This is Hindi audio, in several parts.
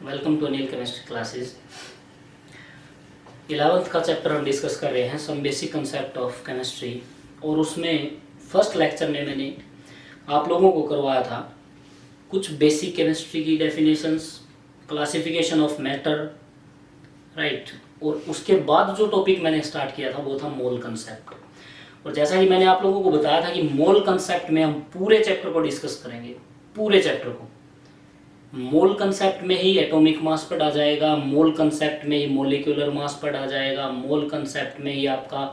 Welcome to Anil chemistry classes. 11th का चैप्टर हम डिस्कस कर रहे हैं, some basic concept of chemistry. और उसमें फर्स्ट लेक्चर में मैंने आप लोगों को करवाया था कुछ बेसिक केमिस्ट्री की definitions, classification of matter, right. और उसके बाद जो टॉपिक मैंने स्टार्ट किया था वो था मोल कंसेप्ट। और जैसा कि मैंने आप लोगों को बताया था कि मोल कंसेप्ट में हम पूरे चैप्टर को डिस्कस करेंगे, पूरे चैप्टर को। मोल कंसेप्ट में ही एटॉमिक मास पढ़ा जाएगा, मोल कंसेप्ट में ही मॉलिक्यूलर मास पढ़ा जाएगा, मोल कंसेप्ट में ही आपका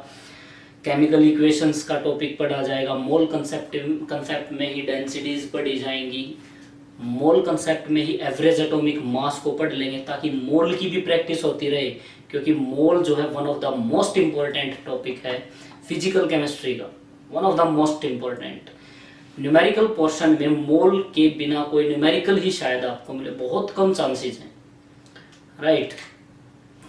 केमिकल इक्वेशंस का टॉपिक पढ़ा जाएगा, मोल कंसेप्ट में ही डेंसिटीज पढ़ी जाएंगी, मोल कंसेप्ट में ही एवरेज एटॉमिक मास को पढ़ लेंगे ताकि मोल की भी प्रैक्टिस होती रहे। क्योंकि मोल जो है one of the most important topic है फिजिकल केमिस्ट्री का, one of the most important. Numerical portion में मोल के बिना कोई न्यूमेरिकल ही शायद आपको मिले, बहुत कम चांसेस हैं, राइट।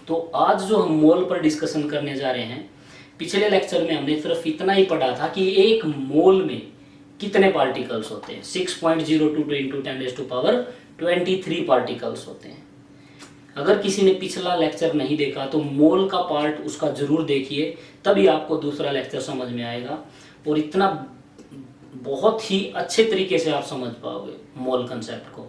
तो आज जो हम मोल पर डिस्कशन करने जा रहे हैं, पिछले लेक्चर में हमने सिर्फ इतना ही पढ़ा था कि एक मोल में कितने पार्टिकल्स होते हैं। 6.022 इंटू 10⁻23 पार्टिकल्स होते हैं। अगर किसी ने पिछला लेक्चर नहीं देखा तो मोल का पार्ट उसका जरूर देखिए, तभी आपको दूसरा लेक्चर समझ में आएगा और इतना बहुत ही अच्छे तरीके से आप समझ पाओगे मोल कंसेप्ट को।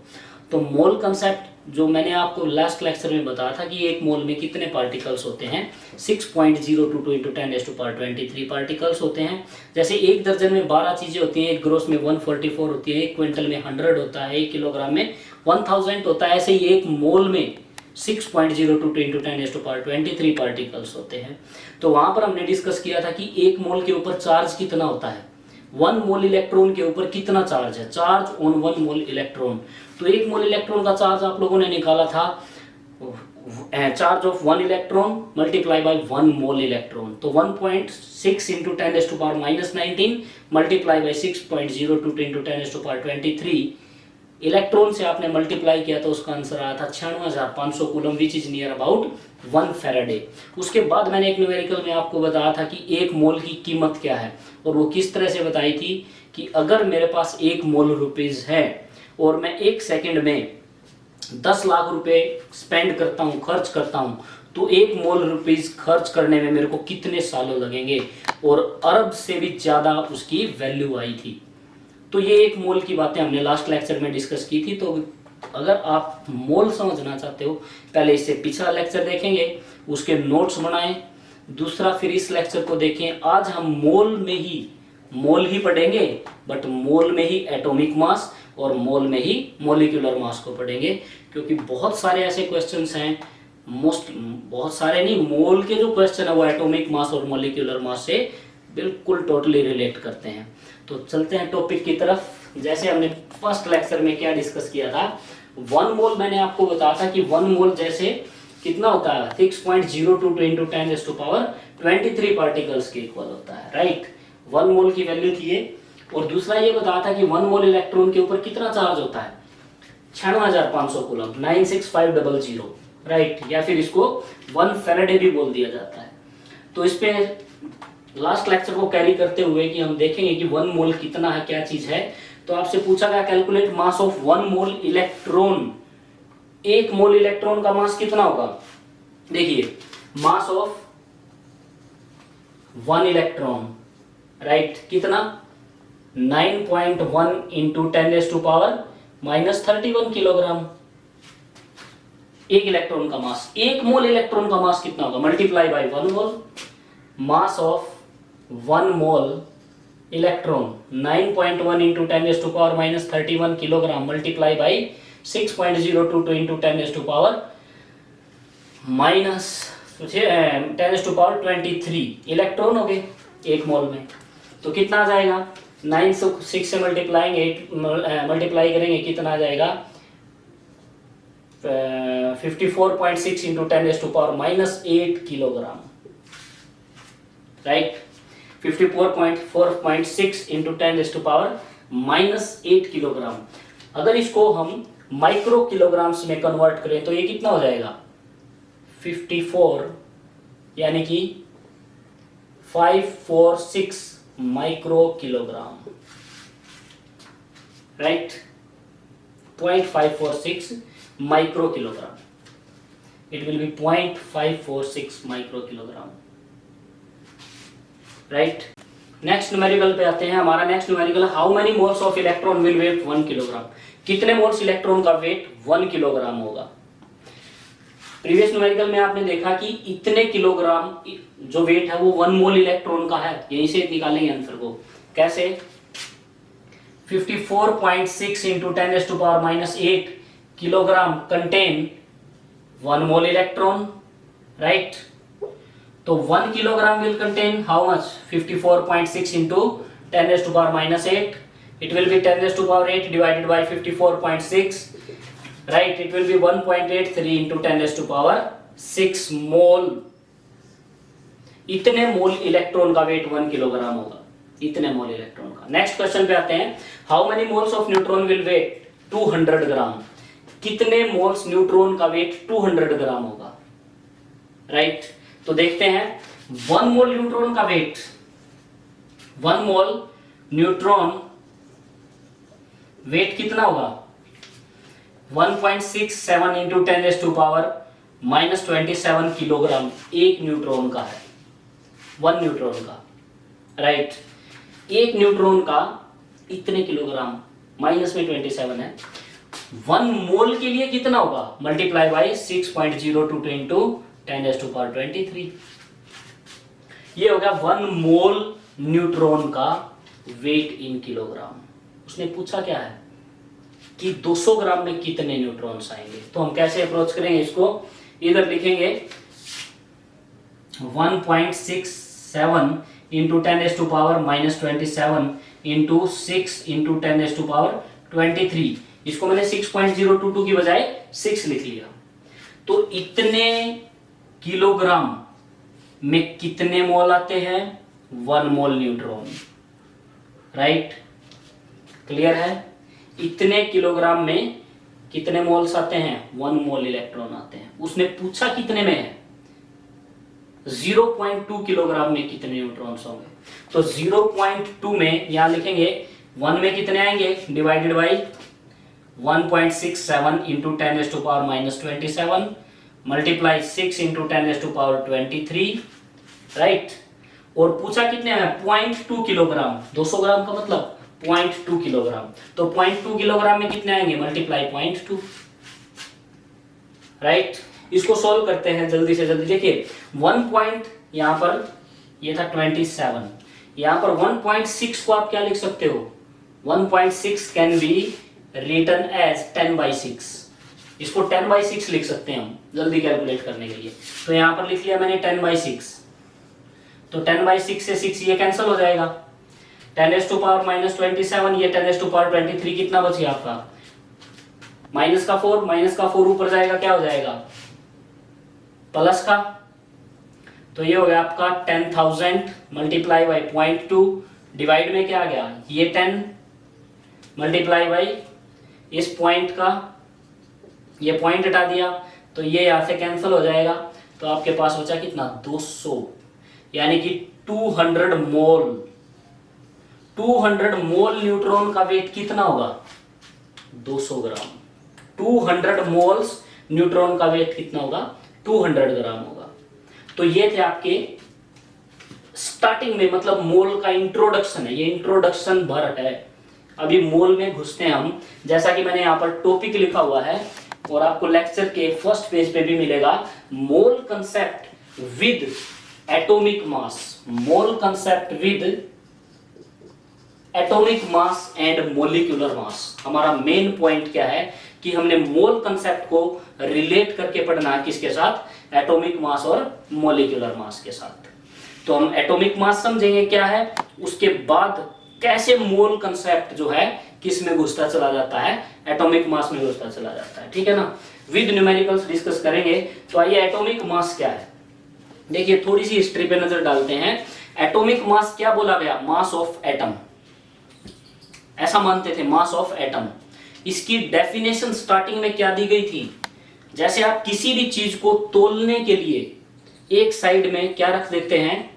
तो मोल कंसेप्ट जो मैंने आपको लास्ट लेक्चर में बताया था कि एक मोल में कितने पार्टिकल्स होते हैं, 6.022 इंटू 10⁻23 पार्टिकल्स होते हैं। जैसे एक दर्जन में 12 चीजें होती हैं, एक ग्रोस में 144 होती है, एक क्विंटल में 100 होता है, एक किलोग्राम में 1000 होता है, ऐसे ही एक मोल में 6.022 इंटू 10⁻23 पार्टिकल्स होते हैं। तो वहां पर हमने डिस्कस किया था कि एक मोल के ऊपर चार्ज कितना होता है, 1 मोल इलेक्ट्रॉन के ऊपर कितना चार्ज है, चार्ज ऑन 1 मोल इलेक्ट्रॉन। तो 1 मोल इलेक्ट्रॉन का चार्ज आप लोगों ने निकाला था, charge of 1 electron multiply by 1 mole electron. तो 1.6 into 10⁻⁻19 multiply by 6.022 into 10⁻23 electron से आपने मल्टीप्लाई किया तो उसका आंसर आया था 96,500 coulomb, which is near about 1 Faraday. उसके बाद मैंने एक न्यूमेरिकल में आपको बताया था कि एक मोल की कीमत क्या है, और वो किस तरह से बताई थी कि अगर मेरे पास 1 मोल रुपीज है और मैं 1 सेकंड में 10 लाख रुपए स्पेंड करता हूं, खर्च करता हूं, तो 1 मोल रुपीज खर्च करने में मेरे को कितने सालों लगेंगे, और अरब से भी ज्यादा उसकी वैल्यू आई थी। तो ये 1 मोल की बातें हमने लास्ट लेक्चर में डिस्कस की थी। तो अगर आप मोल समझना चाहते हो, पहले इससे पिछला लेक्चर देखेंगे, उसके नोट्स बनाएं, दूसरा फिर इस लेक्चर को देखें। आज हम मोल ही पढ़ेंगे, बट मोल में ही एटॉमिक मास और मोल में ही मॉलिक्यूलर मास को पढ़ेंगे, क्योंकि बहुत सारे ऐसे क्वेश्चंस हैं, बहुत सारे नहीं, मोल के जो क्वेश्चन है वो एटॉमिक मास और मॉलिक्यूलर मास से बिल्कुल टोटली रिलेट करते हैं। तो चलते हैं टॉपिक की तरफ। जैसे हमने फर्स्ट लेक्चर में क्या डिस्कस किया था, 1 मोल मैंने आपको बताया था कि 1 मोल जैसे कितना होता है, 6.022 इंटू 10⁻23 पार्टिकल्स के इक्वल होता है, राइट। 1 मोल की वैल्यू थी ये। और दूसरा ये बताया था कि 1 मोल इलेक्ट्रॉन के ऊपर कितना चार्ज होता है, 96,500 कूलम, 96500, राइट। या फिर इसको 1 फैराडे भी बोल दिया जाता है। तो इस पे लास्ट लेक्चर को कैरी करते हुए कि हम देखेंगे कि 1 मोल कितना है, क्या चीज है। तो आपसे पूछा गया calculate mass of 1 mole electron. 1 mole electron का मास कितना होगा, देखिए, मास ऑफ 1 इलेक्ट्रॉन, राइट, कितना, 9.1 इंटू 10⁻⁻31 किलोग्राम। 1 इलेक्ट्रॉन का मास, 1 मोल इलेक्ट्रॉन का मास कितना होगा, multiply by 1 mole, mass of 1 mole electron 9.1 into 10⁻⁻31 kilogram multiply by 6.022 into 10⁻⁻23 electron हो गए 1 मोल में। तो कितना आ जाएगा, 9 से 6 से मल्टीप्लाई करेंगे कितना आ जाएगा, 54.6 into 10⁻⁻8 kilogram, right. 54.6 into 10⁻⁻8 kilogram. अगर इसको हम माइक्रो किलोग्राम्स में कन्वर्ट करें तो ये कितना हो जाएगा, 54 यानी कि 546 micro kilogram, right. 0.546 micro kilogram, it will be 0.546 micro kilogram, right. Next numerical पे आते हैं। हमारा next numerical, how many moles of electron will weight 1 kilogram, कितने मोल्स इलेक्ट्रॉन का वेट 1 किलोग्राम होगा। प्रीवियस न्यूमेरिकल में आपने देखा कि इतने किलोग्राम जो वेट है वो 1 मोल इलेक्ट्रॉन का है, यहीं से निकालेंगे आंसर को। कैसे? 54.6 इंटू 10⁻⁻8 किलोग्राम कंटेन 1 मोल इलेक्ट्रॉन, राइट। तो 1 kilogram will contain how much? 54.6 into 10⁻⁻8. It will be 10⁻8 divided by 54.6. Right? It will be 1.83 into 10⁻6 mole. इतने मोल इलेक्ट्रॉन का वेट 1 किलोग्राम होगा, इतने मोल इलेक्ट्रॉन का। नेक्स्ट क्वेश्चन पे आते हैं। How many moles of neutron will weight 200 gram, कितने मोल्स न्यूट्रॉन का वेट 200 ग्राम होगा, राइट। तो देखते हैं 1 मोल न्यूट्रॉन का वेट, 1 मोल न्यूट्रॉन वेट कितना होगा? 1.67 इंटू 10⁻⁻27 किलोग्राम एक न्यूट्रॉन का है, 1 न्यूट्रॉन का, राइट। एक न्यूट्रॉन का इतने किलोग्राम, माइनस में 27 है। 1 मोल के लिए कितना होगा? Multiply by 6.02 into 10⁻23। ये हो गया 1 मोल न्यूट्रॉन का वेट इन किलोग्राम। उसने पूछा क्या है कि 200 ग्राम में कितने न्यूट्रॉन्स आएंगे। तो हम कैसे अप्रोच करेंगे इसको? इधर लिखेंगे 1.67 इंटू 10⁻⁻27 इंटू 6 इंटू 10⁻23। इसको मैंने 6.022 की बजाय 6 लिख लिया। तो इतने किलोग्राम में कितने मोल आते हैं? 1 मोल न्यूट्रॉन, राइट। क्लियर है? इतने किलोग्राम में कितने मोल्स आते हैं? 1 मोल इलेक्ट्रॉन आते हैं। उसने पूछा कितने में है? 0.2 किलोग्राम में कितने न्यूट्रॉन्स होंगे। तो 0.2 में यहां लिखेंगे 1 में कितने आएंगे? Divided by 1.67 into 10⁻⁻27 multiply 6 into 10⁻23, right. और पूछा कितने में? 0.2 किलोग्राम। 200 ग्राम का मतलब 0.2 किलोग्राम। तो 0.2 किलोग्राम में कितने आएंगे? Multiply 0.2, right. इसको सॉल्व करते हैं जल्दी से जल्दी। देखिए 1 पॉइंट यहां पर ये था 27, यहां पर 1.6 को आप क्या लिख सकते हो? 1.6 कैन बी रिटन एज 10/6। इसको 10/6 लिख सकते हैं हम जल्दी कैलकुलेट करने के लिए। तो यहां पर लिख लिया मैंने 10/6। तो 10/6 से 6 ये कैंसिल हो जाएगा। 10⁻⁻27 ये 10⁻23 कितना बच गया आपका? माइनस का 4 ऊपर जाएगा, क्या हो जाएगा? प्लस का। तो ये हो गया आपका 10,000 मल्टीप्लाई बाई 0.2 डिवाइड में क्या आ गया? ये 10 मल्टीप्लाई बाई इस पॉइंट का, ये पॉइंट हटा दिया तो ये यहां से कैंसिल हो जाएगा। तो आपके पास बचा कितना? 200, यानी कि 200 मोल। 200 मोल न्यूट्रॉन का वेट कितना होगा? 200 ग्राम। 200 मोल्स न्यूट्रॉन का वेट कितना होगा? 200 ग्राम होगा। तो ये थे आपके स्टार्टिंग में, मतलब मोल का इंट्रोडक्शन है, ये इंट्रोडक्शन पार्ट है। अभी मोल में घुसते हैं हम। जैसा कि मैंने यहाँ पर टॉपिक लिखा हुआ है और आपको लेक्चर के फर्स्ट पेज पे भी मिलेगा, मोल concept with atomic mass. Mole concept with atomic mass and molecular mass. हमारा मेन पॉइंट क्या है कि हमने मोल कंसेप्ट को रिलेट करके पढ़ना है किसके साथ? एटॉमिक मास और मोलिकुलर मास के साथ। तो हम एटॉमिक मास समझेंगे क्या है, उसके बाद कैसे मोल कंसेप्ट जो है किस में घुसता चला जाता है? एटॉमिक मास में घुसता चला जाता है, ठीक है ना। विद न्यूमेरिकल्स डिस्कस करेंगे। तो आइए एटॉमिक मास क्या है, देखिए थोड़ी सी हिस्ट्री पे नजर डालते हैं। एटॉमिक मास क्या बोला गया? मास ऑफ एटम, ऐसा मानते थे, मास ऑफ एटम। इसकी डेफिनेशन स्टार्टिंग में क्या दी गई थी? जैसे आप किसी भी चीज को तोलने के लिए एक साइड में क्या रख देते हैं?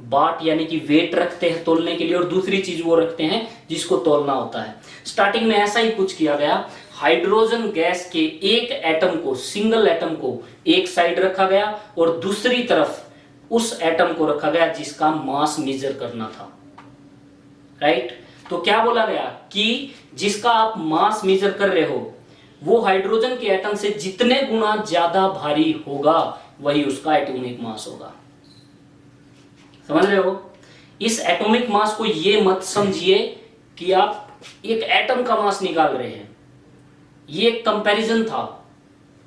बाट, यानी कि वेट रखते हैं तोलने के लिए, और दूसरी चीज वो रखते हैं जिसको तोलना होता है। स्टार्टिंग में ऐसा ही कुछ किया गया। हाइड्रोजन गैस के एक एटम को, सिंगल एटम को एक साइड रखा गया और दूसरी तरफ उस एटम को रखा गया जिसका मास मेजर करना था, राइट। तो क्या बोला गया कि जिसका आप मास मेजर कर रहे हो वो हाइड्रोजन के एटम से जितने गुना ज्यादा भारी होगा वही उसका एटॉमिक मास होगा। समझ रहे हो? इस एटॉमिक मास को ये मत समझिए कि आप एक एटम का मास निकाल रहे हैं, ये एक कंपैरिजन था,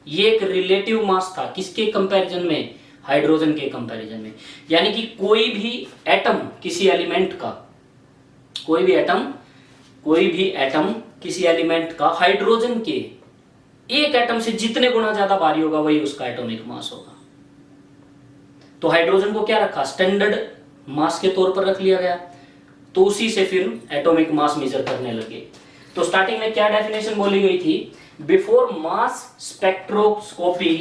ये एक रिलेटिव मास था। किसके कंपैरिजन में? हाइड्रोजन के कंपैरिजन में। यानी कि कोई भी एटम किसी एलिमेंट का, कोई भी एटम किसी एलिमेंट का हाइड्रोजन के एक एटम से जितने गुना ज्यादा भारी होगा वही उसका एटॉमिक मास होगा। तो हाइड्रोजन को क्या रखा? स्टैंडर्ड मास के तौर पर रख लिया गया, तो उसी से फिर एटॉमिक मास मेजर करने लगे। तो स्टार्टिंग में क्या डेफिनेशन बोली गई थी? बिफोर मास स्पेक्ट्रोस्कोपी,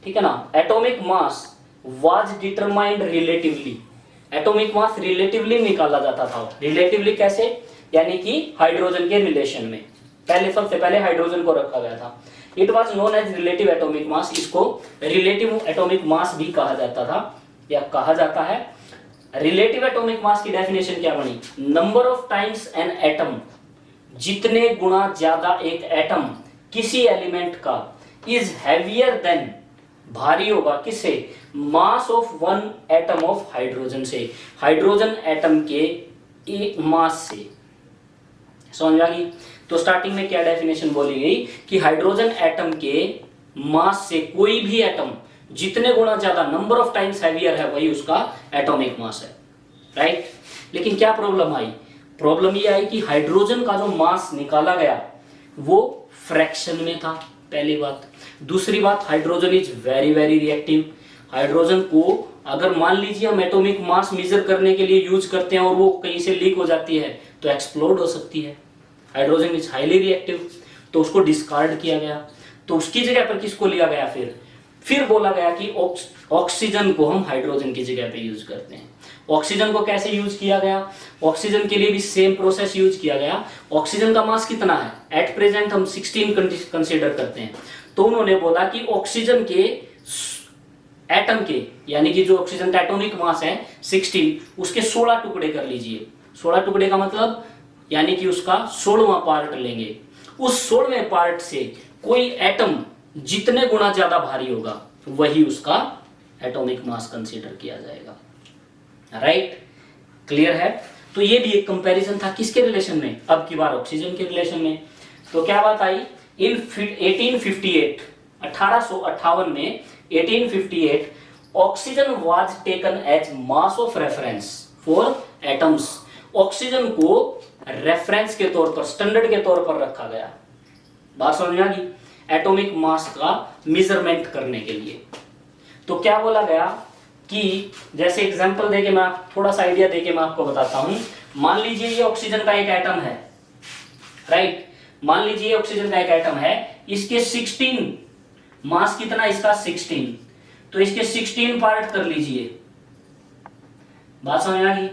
ठीक है ना, atomic mass was determined relatively. Atomic mass relatively निकाला जाता था। रिलेटिवली कैसे? यानी कि हाइड्रोजन के रिलेशन में। सबसे पहले हाइड्रोजन को रखा गया था। It was known as relative atomic mass. इसको रिलेटिव एटॉमिक मास भी कहा जाता था या कहा जाता है। रिलेटिव एटॉमिक मास की डेफिनेशन क्या बनी? Number of times an atom, जितने गुना ज्यादा एक एटम किसी एलिमेंट का इज हैवियर देन, भारी होगा किससे? Mass of one atom of hydrogen से, हाइड्रोजन एटम के एक मास से। समझ आ गई? तो स्टार्टिंग में क्या डेफिनेशन बोली गई कि हाइड्रोजन एटम के मास से कोई भी एटम जितने गुना ज्यादा, नंबर ऑफ टाइम्स हैवियर है, वही उसका एटॉमिक मास है, राइट। लेकिन क्या प्रॉब्लम आई? प्रॉब्लम ये आई कि हाइड्रोजन का जो मास निकाला गया वो फ्रैक्शन में था, पहली बात। दूसरी बात, hydrogen is very very reactive. Hydrogen को अगर मान लीजिए हम एटॉमिक मास मेजर करने के लिए यूज करते हैं और वो कहीं से लीक हो जाती है तो एक्सप्लोड हो सकती है। हाइड्रोजन इज हाईली रिएक्टिव, तो उसको डिस्कार्ड किया गया। तो उसकी जगह पर किसको लिया गया? फिर बोला गया कि ऑक्सीजन को हम हाइड्रोजन की जगह पे यूज करते हैं। ऑक्सीजन को कैसे यूज किया गया? ऑक्सीजन के लिए भी सेम प्रोसेस यूज किया गया। ऑक्सीजन का मास कितना है? एट प्रेजेंट हम 16 कंसीडर करते हैं। तो उन्होंने बोला कि ऑक्सीजन के एटम के, यानी कि जो ऑक्सीजन का एटॉमिक मास है 16, उसके 16 टुकड़े कर लीजिए। 16 टुकड़े का मतलब यानी कि उसका 16वां पार्ट लेंगे। उस 16वें पार्ट से कोई एटम जितने गुना ज्यादा भारी होगा वही उसका एटॉमिक मास कंसीडर किया जाएगा, राइट। क्लियर है? तो ये भी एक कंपैरिजन था किसके रिलेशन में? अब की बार ऑक्सीजन के रिलेशन में। तो क्या बात आई? इन 1858, 1858 में 1858 oxygen was taken as mass of reference for atoms. Oxygen को रेफरेंस के तौर पर, स्टैंडर्ड के तौर पर रखा गया। बात समझ में आ गई? एटॉमिक मास का मेजरमेंट करने के लिए। तो क्या बोला गया कि जैसे एग्जांपल देके मैं थोड़ा सा आइडिया देके मैं आपको बताता हूं। मान लीजिए ये ऑक्सीजन का एक एटम है, राइट। मान लीजिए ऑक्सीजन का एक एटम है, इसके 16 मास कितना? इसका 16। तो इसके 16 पार्ट कर लीजिए। बात समझ आ गई?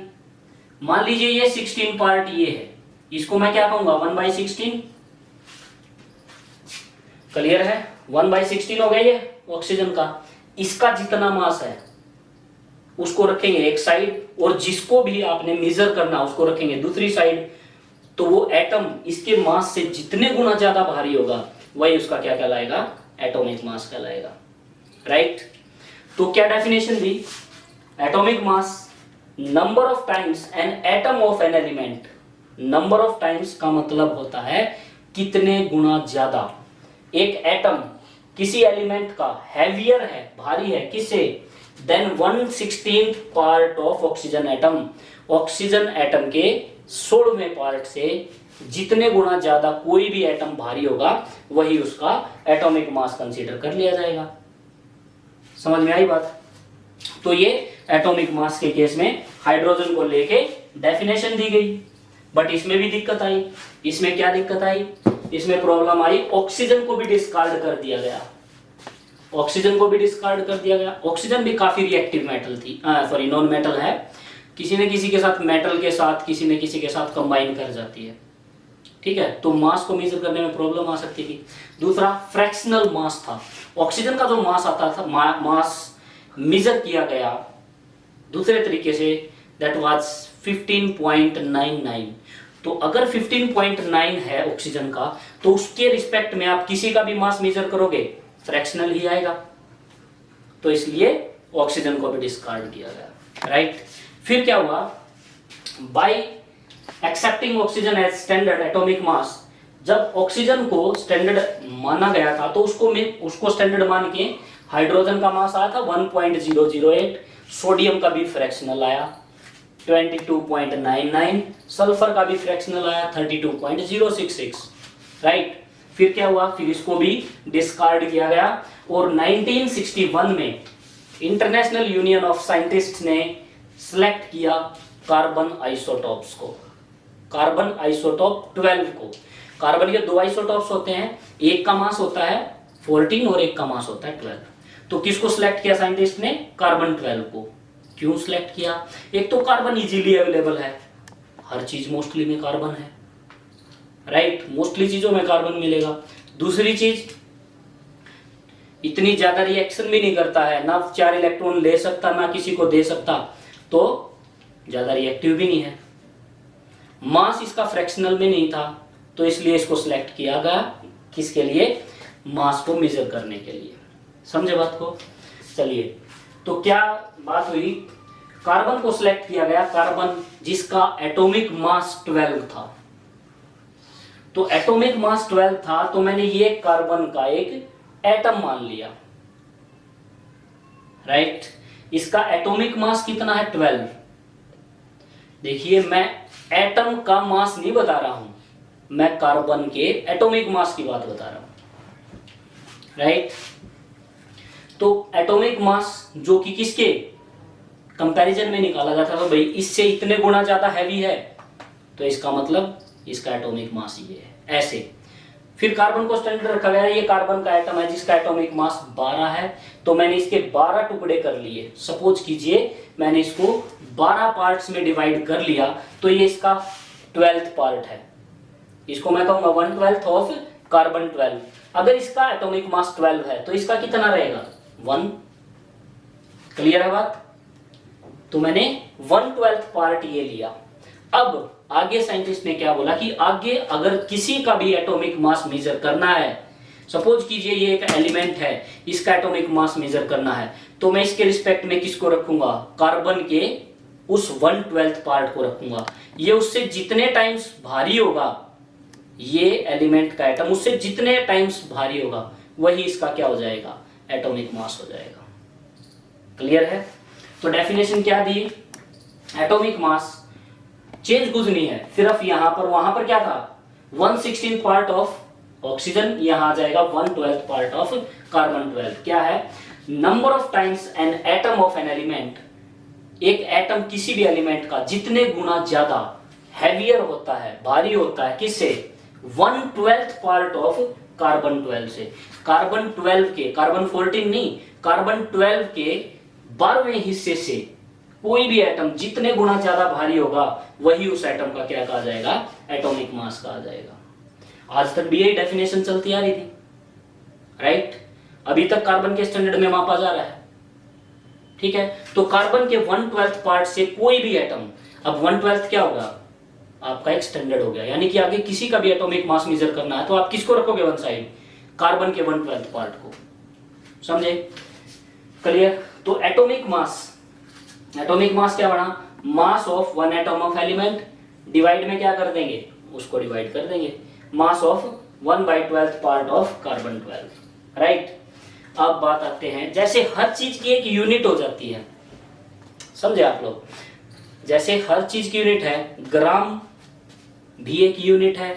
मान लीजिए ये 16 पार्ट ये है, इसको मैं क्या कहूंगा? 1/16। क्लियर है? 1/16 हो गया ये ऑक्सीजन का। इसका जितना मास है उसको रखेंगे एक साइड, और जिसको भी आपने मेजर करना उसको रखेंगे दूसरी साइड। तो वो एटम इसके मास से जितने गुना ज्यादा भारी होगा वही उसका क्या कहलाएगा? एटॉमिक मास कहलाएगा, राइट। तो क्या definition the? Atomic mass, number of times an atom of an element. Number of times का मतलब होता है कितने गुना ज्यादा एक एटम किसी एलिमेंट का हैवियर है, भारी है, किससे? Then 1/16 part of oxygen atom. Oxygen atom के 16वें पार्ट से जितने गुना ज्यादा कोई भी एटम भारी होगा वही उसका एटॉमिक मास कंसीडर कर लिया जाएगा। समझ में आई बात? तो ये एटॉमिक मास के केस में हाइड्रोजन को लेके डेफिनेशन दी गई। बट इसमें भी दिक्कत आई। इसमें क्या दिक्कत आई? इसमें प्रॉब्लम आई, ऑक्सीजन को भी डिस्कार्ड कर दिया गया। ऑक्सीजन को भी डिस्कार्ड कर दिया गया। ऑक्सीजन भी काफी रिएक्टिव मेटल थी, सॉरी नॉन मेटल है। किसी न किसी के साथ, मेटल के साथ, किसी न किसी के साथ कंबाइन कर जाती है, ठीक है, तो मास को मेजर करने में प्रॉब्लम आ सकती थी। दूसरा फ्रैक्शनल मास था, ऑक्सीजन का जो मास आता था, मास मेजर किया गया दूसरे तरीके से, दैट वाज 15.99। तो अगर 15.9 है ऑक्सीजन का, तो उसके रिस्पेक्ट में आप किसी का भी मास मेजर करोगे फ्रैक्शनल ही आएगा, तो इसलिए ऑक्सीजन को भी डिस्कार्ड किया गया, राइट। फिर क्या हुआ, by accepting oxygen as standard atomic mass, जब ऑक्सीजन को स्टैंडर्ड माना गया था तो उसको स्टैंडर्ड मान के हाइड्रोजन का मास आया था 1.008, सोडियम का भी फ्रैक्शनल आया 22.99, सल्फर का भी फ्रैक्शनल आया 32.066, राइट। फिर क्या हुआ, फिर इसको भी डिस्कार्ड किया गया और 1961 में इंटरनेशनल यूनियन ऑफ साइंटिस्ट्स ने सिलेक्ट किया कार्बन आइसोटॉप्स को, कार्बन आइसोटॉप 12 को। कार्बन के दो आइसोटॉप्स होते हैं, एक का मास होता है 14 और एक का मास होता है 12। तो किसको सिलेक्ट किया साइंटिस्ट ने, कार्बन 12 को। क्यों सिलेक्ट किया, एक तो कार्बन इजीली अवेलेबल है, हर चीज मोस्टली में कार्बन है, राइट, मोस्टली चीजों में कार्बन मिलेगा। दूसरी चीज, इतनी ज्यादा रिएक्शन भी नहीं करता है, ना 4 इलेक्ट्रॉन ले सकता ना किसी को दे सकता, तो ज्यादा रिएक्टिव भी नहीं है। मास इसका फ्रैक्शनल में नहीं था, तो इसलिए इसको सिलेक्ट किया गया, किसके लिए, मास को मेजर करने के लिए। समझे बात को। चलिए, तो क्या बात हुई, कार्बन को सिलेक्ट किया गया, कार्बन जिसका एटॉमिक मास 12 था। तो एटॉमिक मास 12 था, तो मैंने ये कार्बन का एक एटम मान लिया, राइट। इसका एटॉमिक मास कितना है, 12। देखिए, मैं एटम का मास नहीं बता रहा हूं, मैं कार्बन के एटॉमिक मास की बात बता रहा हूं, राइट। तो एटॉमिक मास जो कि किसके कंपैरिजन में निकाला जाता था, भाई इससे इतने गुना ज्यादा हैवी है, तो इसका मतलब इसका एटॉमिक मास ये है, ऐसे। फिर कार्बन को स्टैंडर्ड रखा गया, ये कार्बन का एटम है जिसका एटॉमिक मास 12 है, तो मैंने इसके 12 टुकड़े कर लिए। सपोज कीजिए मैंने इसको 12 पार्ट्स में डिवाइड कर लिया, तो ये इसका 12th पार्ट है, इसको मैं कहूंगा 1/12 ऑफ कार्बन 12। अगर इसका एटॉमिक मास 12 है, तो इसका कितना रहेगा, 1। क्लियर है बात। तो मैंने 1/12 पार्ट ये लिया। अब आगे साइंटिस्ट ने क्या बोला कि आगे अगर किसी का भी एटॉमिक मास मेजर करना है, सपोज कीजिए ये एक एलिमेंट है, इसका एटॉमिक मास मेजर करना है, तो मैं इसके रिस्पेक्ट में किसको रखूंगा, कार्बन के उस 1/12 पार्ट को रखूंगा। ये उससे जितने टाइम्स भारी होगा, ये एलिमेंट का एटम उससे जितने टाइम्स भारी होगा, वही इसका क्या हो जाएगा, एटॉमिक मास हो जाएगा। क्लियर है। तो डेफिनेशन क्या दी, एटॉमिक मास चेंज कुछ नहीं है, सिर्फ यहां पर, वहां पर क्या था 1/16 पार्ट ऑफ ऑक्सीजन, यहां आ जाएगा 1/12 पार्ट ऑफ कार्बन 12। क्या है, number of times an atom of an element, एक एटम किसी भी एलिमेंट का जितने गुना ज्यादा हैवियर होता है, भारी होता है, किससे, 1/12 पार्ट ऑफ कार्बन 12 से। कार्बन 12 के, कार्बन 14 नहीं, कार्बन 12 के 12वें हिस्से से कोई भी एटम जितने गुना ज्यादा भारी होगा, वही उस एटम का क्या कहा जाएगा, एटॉमिक मास कहा जाएगा। आज तक भी यही डेफिनेशन चलती आ रही थी, राइट। अभी तक कार्बन के स्टैंडर्ड में मापा जा रहा है, ठीक है। तो कार्बन के 1/12 पार्ट से कोई भी एटम, अब 1/12 क्या होगा, आपका एक स्टैंडर्ड हो गया, यानी कि आगे किसी का भी एटॉमिक मास मेजर करना है, तो आप किसको रखोगे वन साइड, कार्बन के 1/12 पार्ट को। समझे, क्लियर। तो एटॉमिक मास क्या बना, mass of one atom of element, divide में क्या कर देंगे, उसको डिवाइड कर देंगे, mass of 1/12 part of carbon 12, right. अब बात आते हैं, जैसे हर चीज की एक यूनिट हो जाती है, समझे आप लोग, जैसे हर चीज की यूनिट है, ग्राम भी एक यूनिट है,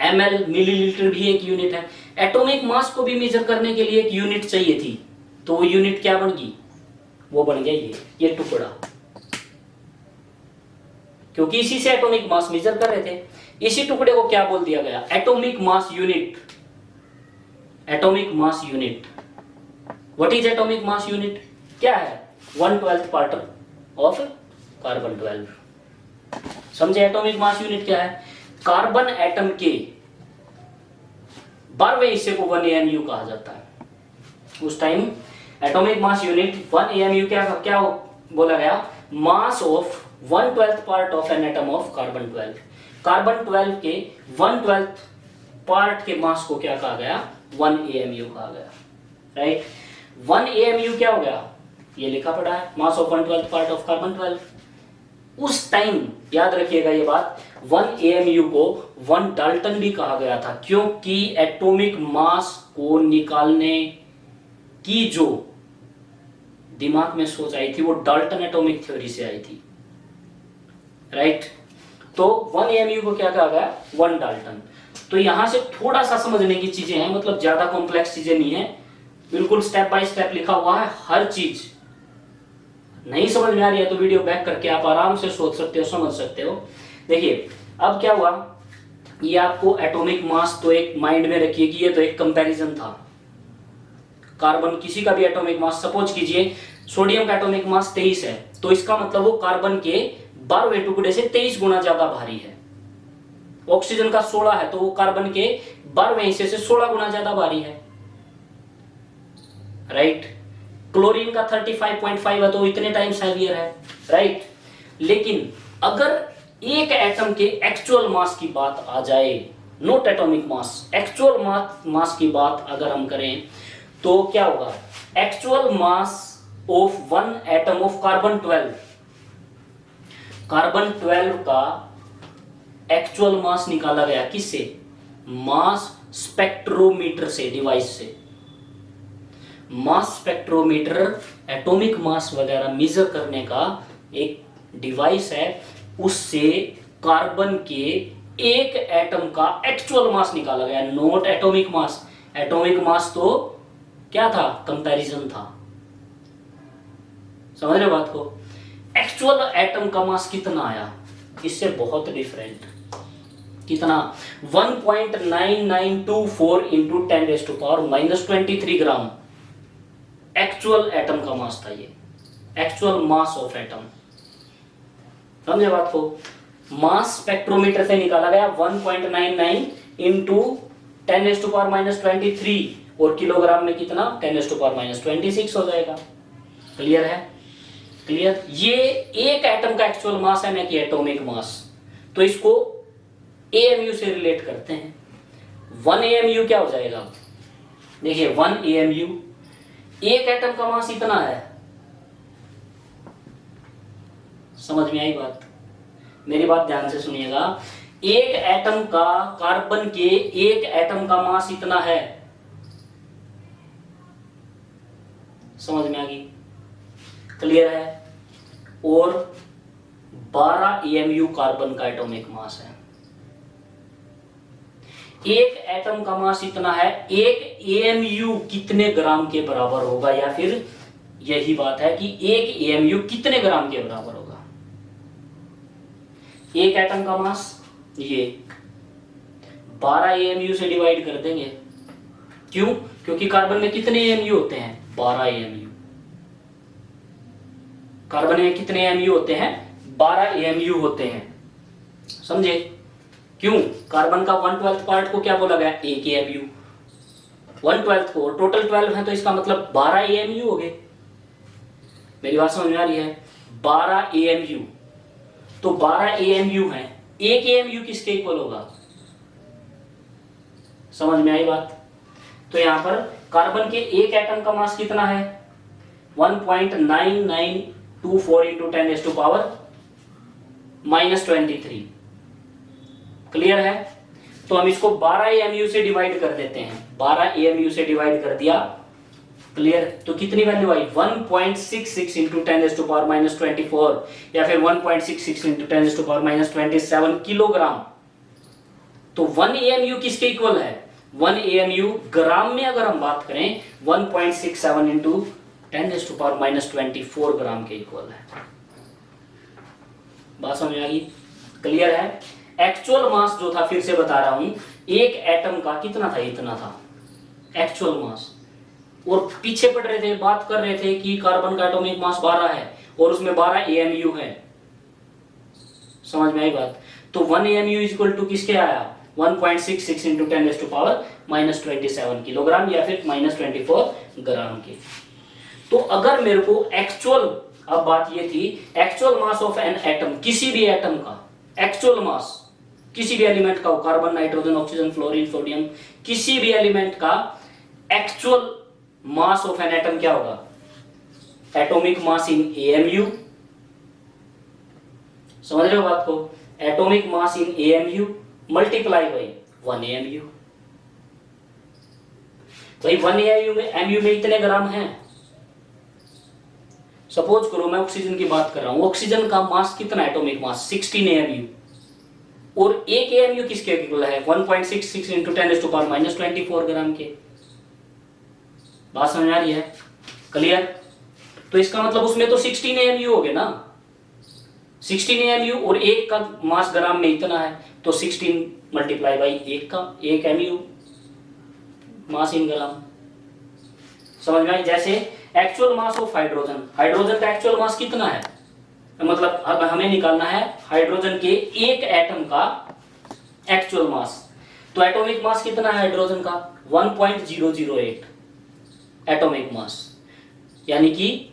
ml मिलीलीटर भी एक यूनिट है, एटॉमिक मास को भी मेजर करने के लिए एक यूनिट चाहिए थी, तो वो यूनिट क्या बन गई, वो बन गया ये टुकड़ा, क्योंकि इसी से एटॉमिक मास मेजर कर रहे थे। इसी टुकड़े को क्या बोल दिया गया, atomic mass unit. Atomic mass unit, what is atomic mass unit, क्या है, 1/12 पार्ट ऑफ कार्बन 12। समझे एटॉमिक मास यूनिट क्या है। कार्बन एटम के 12वें हिस्से को 1 AMU कहा जाता है। उस time atomic mass unit 1 AMU क्या बोला गया? Mass of 1/12 part of an atom of carbon 12। Carbon 12 के 1/12 पार्ट के मास को क्या कहा गया? 1 AMU कहा गया, राइट। 1 AMU क्या हो गया? ये लिखा पड़ा है, mass of 1/12 part of carbon 12। उस टाइम याद रखिएगा ये बात, 1 AMU को 1 डाल्टन भी कहा गया था, क्योंकि एटॉमिक मास को निकालने की जो दिमाग में सोच आई थी वो डाल्टन एटॉमिक थ्योरी से आई थी, राइट। तो 1 AMU को क्या कहा गया? 1 डाल्टन। तो यहां से थोड़ा सा समझने की चीजें हैं, मतलब ज्यादा कॉम्प्लेक्स चीजें नहीं है, बिल्कुल स्टेप बाय स्टेप लिखा हुआ है हर चीज। नहीं समझ में आ रही है तो वीडियो बैक करके आप आराम से सोच सकते हो, समझ सकते हो। देखिए अब क्या हुआ, ये आपको एटॉमिक मास तो एक माइंड में रखिए कि ये तो एक कंपैरिजन था। कार्बन किसी का भी एटॉमिक मास, सपोज कीजिए सोडियम का एटॉमिक मास 23 है, तो इसका मतलब वो कार्बन के 12वें टुकड़े से 23 गुना ज्यादा भारी है। ऑक्सीजन का 16 है तो वो कार्बन के 12वें हिस्से से 16 गुना ज्यादा भारी है, राइट। क्लोरीन का 35.5 है तो इतने टाइम्स हैवियर है, राइट। लेकिन अगर एक एटम के एक्चुअल मास की बात आ जाए, not atomic mass, actual mass की बात अगर हम करें तो क्या होगा? Actual mass of 1 atom of carbon 12, carbon 12 का एक्चुअल मास निकाला गया किससे? मास स्पेक्ट्रोमीटर से, डिवाइस से। मास स्पेक्ट्रोमीटर एटॉमिक मास वगैरह मेजर करने का एक डिवाइस है, उससे कार्बन के एक एटम का एक्चुअल मास निकाला गया, not atomic mass. Atomic mass तो क्या था? कंपैरिजन था, समझ रहे हो बात को। एक्चुअल एटम का मास कितना आया? इससे बहुत डिफरेंट। कितना? 1.9924 इंटू 10⁻⁻23 ग्राम एक्चुअल एटम का मास था ये, एक्चुअल मास ऑफ एटम। समझे बात को। मास स्पेक्ट्रोमीटर से निकाला गया 1.99 इंटू 10⁻⁻23, और किलोग्राम में कितना? 10⁻⁻26 हो जाएगा। क्लियर है? क्लियर। ये एक एटम का एक्चुअल मास है, ना कि एटॉमिक मास। तो इसको AMU से रिलेट करते हैं। 1 AMU क्या हो जाएगा? देखिए 1 AMU, एक एटम का मास इतना है। समझ में आई बात? मेरी बात ध्यान से सुनिएगा। एक एटम का, कार्बन के एक एटम का मास इतना है। समझ में आ गई? क्लियर है? और 12 AMU कार्बन का एटॉमिक मास है। एक एटम का मास इतना है, एक AMU कितने ग्राम के बराबर होगा, या फिर यही बात है कि एक AMU कितने ग्राम के बराबर होगा। एक एटम का मास ये 12 AMU से डिवाइड कर देंगे। क्यों? क्योंकि कार्बन में कितने AMU होते हैं? 12 AMU। कार्बन में कितने AMU होते हैं? 12 AMU होते हैं। समझे? क्यों? कार्बन का 1/12 पार्ट को क्या बोला गया? 1 AMU। 1/12 को, टोटल 12 है तो इसका मतलब 12 AMU हो गए। मेरी बात समझ में आ रही है? 12 AMU, तो 12 AMU है, 1 AMU किसके इक्वल होगा? समझ में आई बात? तो यहां पर कार्बन के एक एटम का मास कितना है? 1.9924 इंटू 10⁻⁻23। क्लियर है? तो हम इसको 12 AMU से डिवाइड कर देते हैं। 12 AMU से डिवाइड कर दिया, क्लियर। तो कितनी वैल्यू आई? 1.66 इंटू 10⁻⁻24 या फिर 1.66 इंटू 10⁻⁻27 किलोग्राम। तो 1 AMU किसके इक्वल है? 1 AMU ग्राम में अगर हम बात करें 1.67 इंटू 10⁻⁻24 ग्राम के इक्वल है। बात समझ में आ गई? क्लियर है? एक्चुअल मास जो था, फिर से बता रहा हूं, एक एटम का कितना था? इतना था एक्चुअल मास। और पीछे पड़ रहे थे, बात कर रहे थे कि कार्बन का एटॉमिक मास 12 है और उसमें 12 AMU है। समझ में आई बात? तो 1 AMU इज इक्वल टू किसके आया 1.66 इंटू 10⁻⁻27 किलोग्राम या फिर -24 ग्राम के। तो अगर मेरे को एक्चुअल, अब बात ये थी actual mass of an atom, किसी भी एटम का एक्चुअल मास, किसी भी एलिमेंट का, carbon, nitrogen, oxygen, fluorine, sodium, किसी भी एलिमेंट का actual mass of an atom क्या होगा, एटॉमिक मास इन AMU, समझ रहे हो बात को, atomic mass in AMU multiply by 1 AMU। भाई 1 AMU में इतने ग्राम हैं। सपोज करो मैं ऑक्सीजन की बात कर रहा हूं, ऑक्सीजन का मास कितना, एटॉमिक मास 16 AMU, और 1 AMU किसके इक्वल है 1.66 इंटू 10⁻⁻24 ग्राम के। बात समझ आ रही है, क्लियर? तो इसका मतलब उसमें तो 16 AMU हो गए ना, 16 AMU और 1 का मास ग्राम में इतना है, तो 16 मल्टीप्लाई बाई 1 का 1 MU मास इन ग्राम। समझ में आई? जैसे actual mass of hydrogen, hydrogen का एक्चुअल मास कितना है, मतलब अब हमें निकालना है हाइड्रोजन के एक एटम का एक्चुअल मास। तो एटॉमिक मास कितना है हाइड्रोजन का 1.008 एटॉमिक मास, यानी कि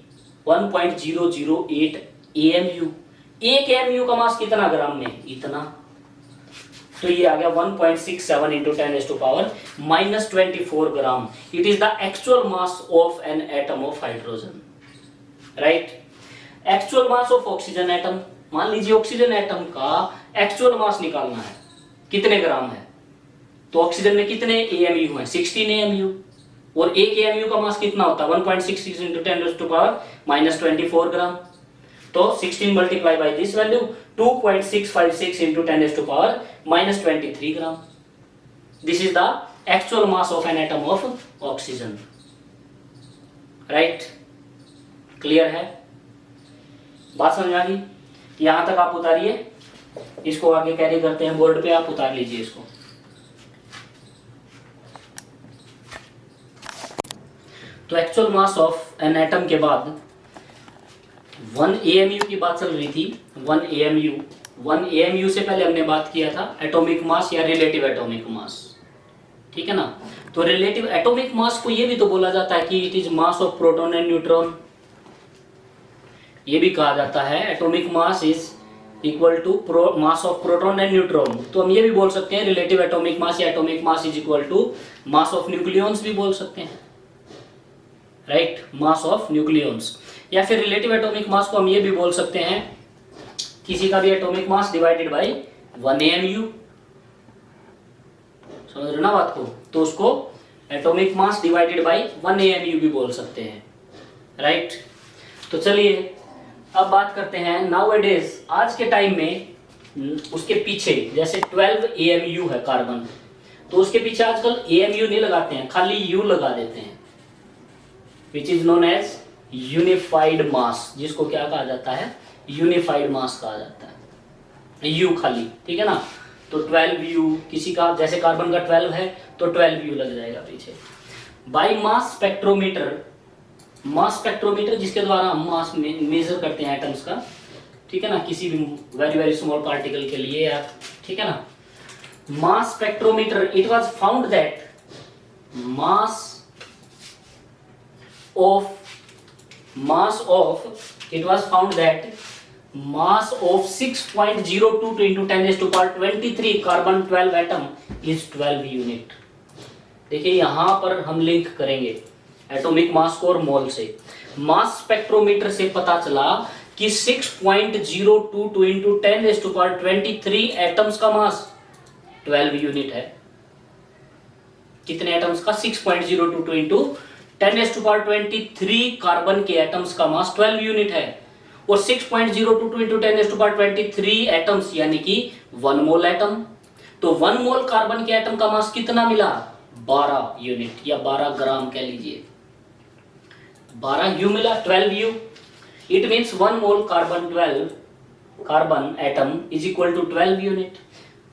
1.008 AMU। एक AMU का मास कितना ग्राम में, इतना। तो ये आ गया 1.67 into 10⁻⁻24 gram. It is the actual mass of an atom of hydrogen, right. Actual mass of oxygen atom, मान लीजिए ऑक्सीजन एटम का एक्चुअल मास निकालना है, कितने ग्राम है, तो ऑक्सीजन में कितने AMU है 16 AMU, और एक AMU का मास कितना होता है 1.66 इंटू 10⁻⁻24 ग्राम। तो 16 multiply by this value 2.656 into 10⁻⁻23 gram. This is the actual mass of an atom of oxygen, right. Clear है, बात समझ आ गई? यहां तक आप उतारिए, इसको आगे कैरी करते हैं बोर्ड पे, आप उतार लीजिए इसको। तो actual mass of an atom के बाद 1 AMU की बात चल रही थी। 1 AMU से पहले हमने बात किया था एटॉमिक मास या रिलेटिव एटॉमिक मास, ठीक है ना। तो रिलेटिव एटॉमिक मास को ये भी तो बोला जाता है कि it is mass of proton and neutron, ये भी कहा जाता है atomic mass is equal to mass of proton and neutron. तो हम ये भी बोल सकते हैं रिलेटिव एटॉमिक मास या atomic mass is equal to mass of nucleons भी बोल सकते हैं, राइट, मास ऑफ न्यूक्लियॉन्स। या फिर रिलेटिव एटॉमिक मास को हम ये भी बोल सकते हैं किसी का भी atomic mass divided bye 1 AMU, समझ रहे ना बात को, तो उसको atomic mass divided bye 1 AMU भी बोल सकते हैं, राइट। तो चलिए अब बात करते हैं नाउअडेज, आज के टाइम में उसके पीछे जैसे 12 AMU है कार्बन, तो उसके पीछे आजकल AMU नहीं लगाते हैं, खाली U लगा देते हैं, which is known as unified mass, जिसको क्या कहा जाता है, यूनिफाइड मास कहा जाता है, U खाली, ठीक है ना। तो 12U, किसी का जैसे कार्बन का 12 है तो 12U लग जाएगा पीछे। By mass spectrometer, mass spectrometer जिसके द्वारा हम मास मेजर करते हैं एटम्स का, ठीक है ना, किसी भी वेरी वेरी स्मॉल पार्टिकल के लिए या, ठीक है ना। मास spectrometer, it was found that mass of it was found that mass of 6.022 into 10⁻23 carbon 12 atom is 12 unit. देखिए यहां पर हम लिंक करेंगे एटॉमिक मास को और मोल से। मास स्पेक्ट्रोमीटर से पता चला कि 6.022 into 10⁻23 एटम्स का मास 12 यूनिट है। कितने एटम्स का 6.022 into 10⁻23 कार्बन के एटम्स का मास 12 यूनिट है, और 6.022 into 10⁻23 एटम्स यानी कि 1 मोल एटम। तो 1 मोल कार्बन के एटम का मास कितना मिला 12 यूनिट या 12 ग्राम कह लीजिए, 12 U मिला, 12 U। It means 1 mole carbon atom is equal to 12 unit.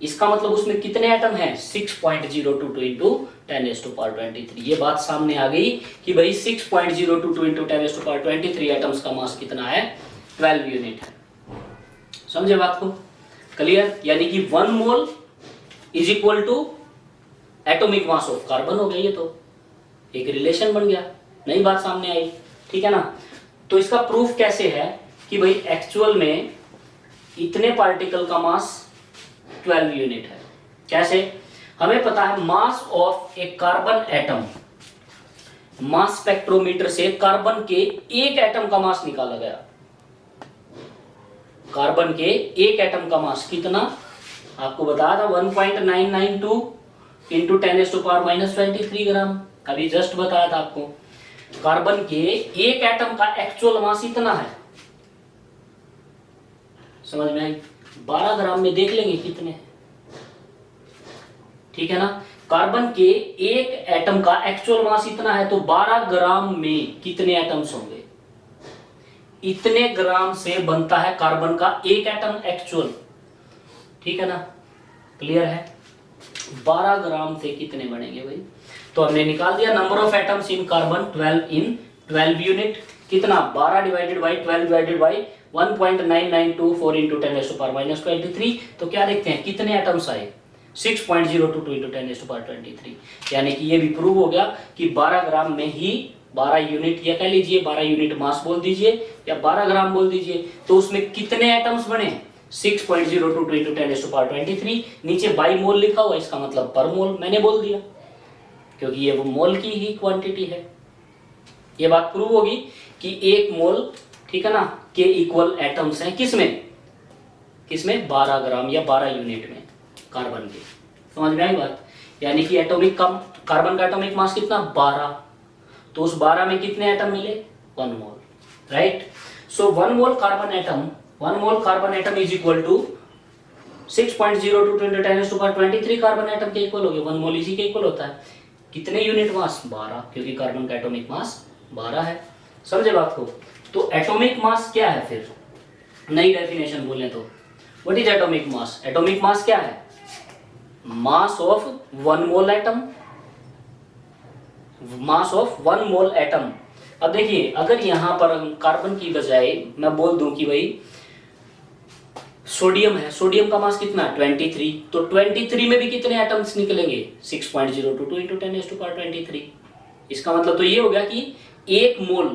इसका मतलब उसमें कितने एटम हैं 6.022 into 10⁻23। ये बात सामने आ गई कि भाई 6.022 into 10⁻23 एटम्स का मास कितना है 12 यूनिट है। समझे बात को, क्लियर, यानी कि 1 mole is equal to atomic mass of carbon हो गया। ये तो एक रिलेशन बन गया, नई बात सामने आई, ठीक है ना। तो इसका प्रूफ कैसे है कि भाई एक्चुअल में इतने पार्टिकल का मास 12 यूनिट है। कैसे? हमें पता है mass of A carbon atom, mass spectrometer से कार्बन के एक एटम का मास निकाला गया। कार्बन के एक एटम का मास कितना आपको बताया था, 1.992 इंटू 10⁻⁻23 ग्राम। अभी जस्ट बताया था आपको, कार्बन के एक एटम का एक्चुअल मास इतना है। समझ में आई? 12 ग्राम में देख लेंगे कितने, ठीक है ना। कार्बन के एक एटम का एक्चुअल मास इतना है, तो 12 ग्राम में कितने एटम्स होंगे? इतने ग्राम से बनता है कार्बन का एक एटम एक्चुअल, ठीक है ना। क्लियर है? 12 ग्राम से कितने बनेंगे भाई? तो हमने निकाल दिया number of atoms in carbon 12 in 12 unit. कितना? 12 divided by 12 divided by 1.9924 into 10⁻⁻23। तो क्या देखते हैं कितने एटम्स आए? 6.022 इंटू 10⁻23। यानी कि ये भी प्रूव हो गया कि 12 ग्राम में ही 12 यूनिट, या कह लीजिए 12 यूनिट मास बोल दीजिए या 12 ग्राम बोल दीजिए, तो उसमें कितने एटम्स बने? 6.022 इंटू 10⁻23। नीचे बाई मोल लिखा हुआ, इसका मतलब पर मोल, मैंने बोल दिया क्योंकि ये वो मोल की ही क्वांटिटी है। ये बात प्रूव होगी कि एक मोल, ठीक है ना, के इक्वल एटम्स हैं किसमें? 12 ग्राम या 12 यूनिट में कार्बन के। समझ में आई बात? यानी कि एटॉमिक का, कार्बन का एटॉमिक मास कितना? 12। तो उस 12 में कितने एटम मिले? 1 mole, right. So 1 mole carbon atom is equal to 6.022 into 10⁻23 carbon atom के इक्वल हो गया। 1 मोल इसी के इक्वल होता है कितने यूनिट मास? 12, क्योंकि कार्बन का एटॉमिक मास 12 है। समझे बात को? तो एटॉमिक मास क्या है फिर? नई डेफिनेशन बोले तो what is atomic mass? Atomic mass क्या है? Mass of 1 mole atom, mass of 1 mole atom. अब देखिए, अगर यहां पर कार्बन की बजाय मैं बोल दूं कि भाई सोडियम है, सोडियम का मास कितना? 23। तो 23 में भी कितने एटम्स निकलेंगे? 6.022 इंटू 10⁻23। इसका मतलब तो ये हो गया कि 1 मोल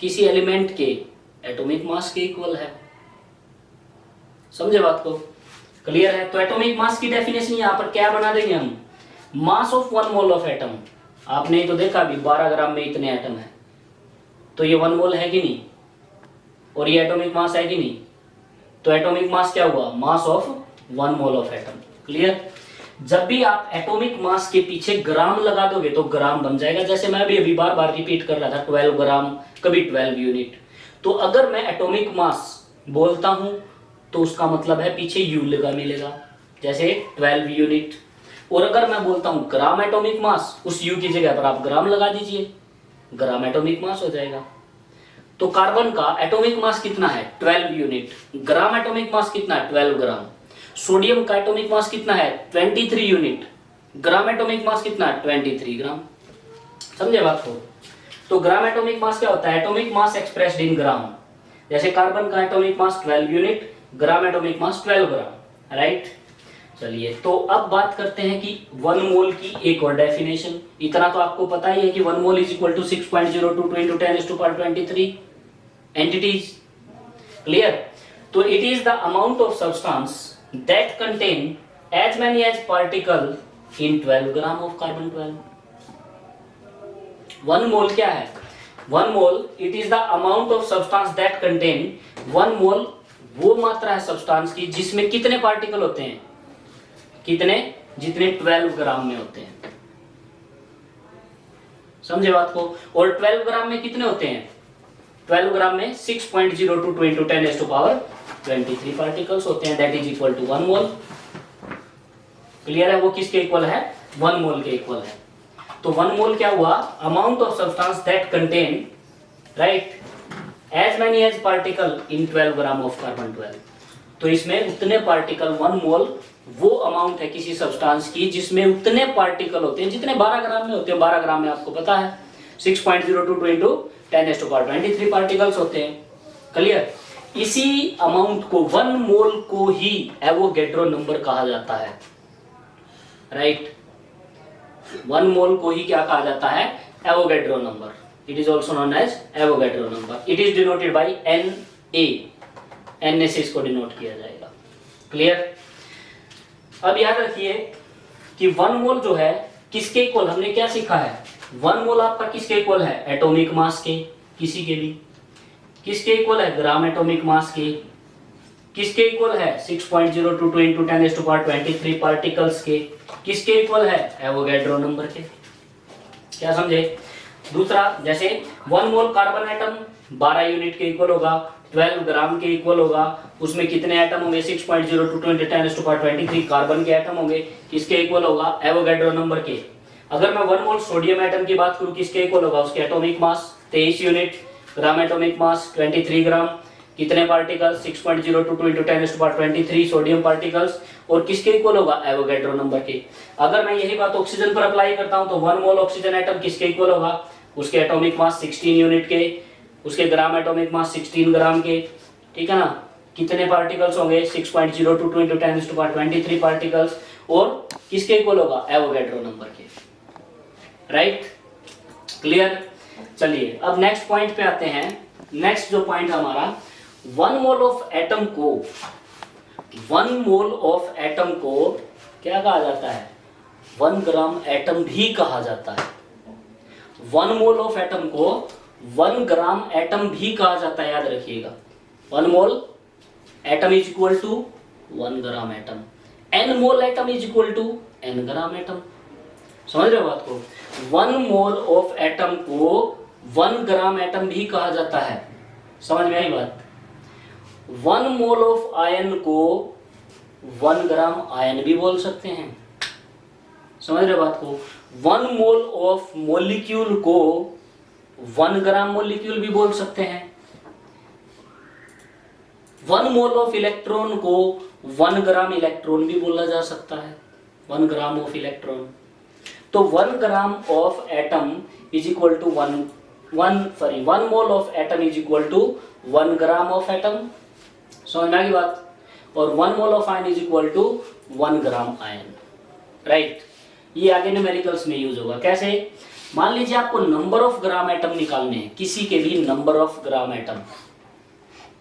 किसी एलिमेंट के एटॉमिक मास के इक्वल है। समझे बात को? क्लियर है? तो एटॉमिक मास की डेफिनेशन यहां पर क्या बना देंगे हम? Mass of 1 mole of atom. आपने तो देखा अभी 12 ग्राम में इतने एटम है, तो ये 1 मोल है कि नहीं? और ये एटॉमिक मास है कि नहीं? तो एटॉमिक मास क्या हुआ? Mass of 1 mole of atom. Clear? जब भी आप एटॉमिक मास के पीछे ग्राम लगा दोगे तो ग्राम बन जाएगा। जैसे मैं भी अभी बार बार रिपीट कर रहा था, 12 ग्राम, कभी 12 यूनिट। तो अगर मैं एटॉमिक मास बोलता हूं तो उसका मतलब है पीछे यू लगा मिलेगा, जैसे 12 यूनिट। और अगर मैं बोलता हूं ग्राम एटॉमिक मास, उस यू की जगह पर आप ग्राम लगा दीजिए, ग्राम एटॉमिक मास हो जाएगा। तो कार्बन का एटॉमिक मास कितना है? 12 यूनिट। ग्राम एटॉमिक मास कितना है? 12 ग्राम। सोडियम का एटॉमिक मास कितना है? 23 यूनिट। ग्राम एटॉमिक मास कितना है? 23 ग्राम। समझे बात को? तो ग्राम एटॉमिक मास क्या होता है? एटॉमिक मास एक्सप्रेस्ड इन ग्राम। जैसे कार्बन का atomic mass 12 unit, gram atomic mass 12 ग्राम, राइट। चलिए, तो अब बात करते हैं कि 1 मोल की एक और डेफिनेशन। इतना तो आपको पता ही है कि 1 mole is equal to 6.022 into 10⁻23 entities. Clear? तो it is the amount of substance that contain as many as particle in 12 gram of carbon 12। 1 mole क्या है? 1 mole it is the amount of substance that contain, 1 mole वो मात्रा है सब्सटेंस की जिसमें कितने पार्टिकल होते हैं? कितने? जितने 12 ग्राम में होते हैं। समझे बात को? और 12 ग्राम में कितने होते हैं? 12 ग्राम में 6.022 इंटू 10⁻23 पार्टिकल्स होते हैं, that is equal to 1 mole. Clear है? वो किसके इक्वल है? 1 मोल के इक्वल है। तो 1 मोल क्या हुआ? Amount of substance that contain, right, as many as particle in 12 gram of carbon 12। तो इसमें उतने पार्टिकल, 1 मोल वो अमाउंट है किसी सब्सटेंस की जिसमें उतने पार्टिकल होते हैं जितने 12 ग्राम में होते हैं। 12 ग्राम में आपको पता है 6.022 इंटू 10⁻23 पार्टिकल्स होते हैं। क्लियर? इसी अमाउंट को 1 मोल को ही एवोगैड्रो नंबर कहा जाता है, राइट। 1 मोल को ही क्या कहा जाता है, Avogadro number. It is also known as Avogadro number. It is denoted by Na, Na से इसको डिनोट किया जाएगा। क्लियर। अब याद रखिए कि 1 मोल जो है किसके इक्वल, हमने क्या सीखा है, 1 मोल आपका किसके इक्वल है, एटॉमिक मास के, किसी के भी। किसके इक्वल है, ग्राम एटॉमिक मास के। किसके इक्वल है, 6.022 इंटू 10⁻23 पार्टिकल्स के। किसके इक्वल है, एवोगैड्रो नंबर के। क्या समझे। दूसरा, जैसे 1 मोल कार्बन एटम 12 यूनिट के इक्वल होगा, 12 ग्राम के इक्वल होगा। उसमें कितने एटम होंगे, 6.022 इंटू 10⁻23 कार्बन के एटम होंगे, किसके इक्वल होगा, एवोगैड्रो नंबर के। अगर मैं 1 मोल सोडियम एटम की बात करूं, किसके इक्वल होगा, उसके atomic mass 23 unit, gram atomic mass 23 ग्राम, कितने पार्टिकल्स, 6.022 इंटू 10⁻23 सोडियम पार्टिकल्स, और किसके इक्वल होगा, एवोगैड्रो नंबर के। अगर मैं यही बात ऑक्सीजन पर अप्लाई करता हूं तो 1 मोल ऑक्सीजन एटम किसके इक्वल होगा, उसके एटॉमिक मास 16 यूनिट के, उसके ग्राम एटॉमिक मास 16 ग्राम के, ठीक है ना। कितने पार्टिकल्स होंगे, 6.022 इंटू 10⁻23 पार्टिकल्स, और किसके इक्वल होगा, एवोगैड्रो नंबर के, राइट। क्लियर। चलिए अब नेक्स्ट पॉइंट पे आते हैं। नेक्स्ट जो पॉइंट हमारा, 1 मोल ऑफ एटम को, 1 मोल ऑफ एटम को क्या कहा जाता है, 1 ग्राम एटम भी कहा जाता है। 1 मोल ऑफ एटम को 1 ग्राम एटम भी कहा जाता है, याद रखिएगा। 1 mole atom is equal to 1 gram atom, n mole atom is equal to n gram atom. समझ रहे हो बात को। 1 मोल ऑफ एटम को 1 ग्राम एटम भी कहा जाता है, समझ में आई बात। 1 मोल ऑफ आयन को 1 ग्राम आयन भी बोल सकते हैं, समझ रहे बात को। 1 मोल ऑफ मॉलिक्यूल को 1 ग्राम मॉलिक्यूल भी बोल सकते हैं। 1 मोल ऑफ इलेक्ट्रॉन को 1 ग्राम इलेक्ट्रॉन भी बोला जा सकता है, 1 ग्राम ऑफ इलेक्ट्रॉन। तो 1 gram of atom is equal to 1 mole of atom is equal to 1 gram of atom, समझ में आ गई बात। और 1 mole of ion is equal to 1 gram ion, right. ये आगे न्यूमेरिकल्स में यूज होगा। कैसे, मान लीजिए आपको नंबर ऑफ ग्राम एटम निकालने हैं, किसी के भी नंबर ऑफ ग्राम एटम।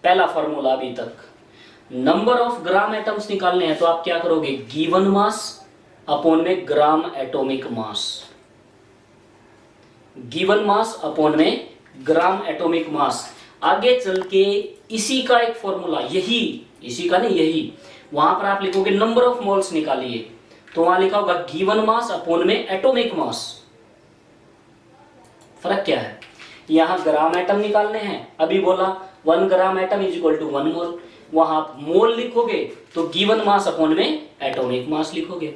पहला फॉर्मूला अभी तक, नंबर ऑफ ग्राम एटम्स निकालने हैं तो आप क्या करोगे, गिवन मास अपॉन में gram atomic mass, given mass upon में ग्राम एटॉमिक मास। आगे चल के इसी का एक फॉर्मूला, यही, इसी का नहीं, यही, वहां पर आप लिखोगे नंबर ऑफ मोल्स निकालिए, तो वहां लिखा होगा गिवन मास अपॉन में एटॉमिक मास। फर्क क्या है, यहां ग्राम एटम निकालने हैं, अभी बोला 1 gram atom is equal to 1 mole, वहां आप मोल लिखोगे तो गिवन मास अपॉन में एटॉमिक मास लिखोगे।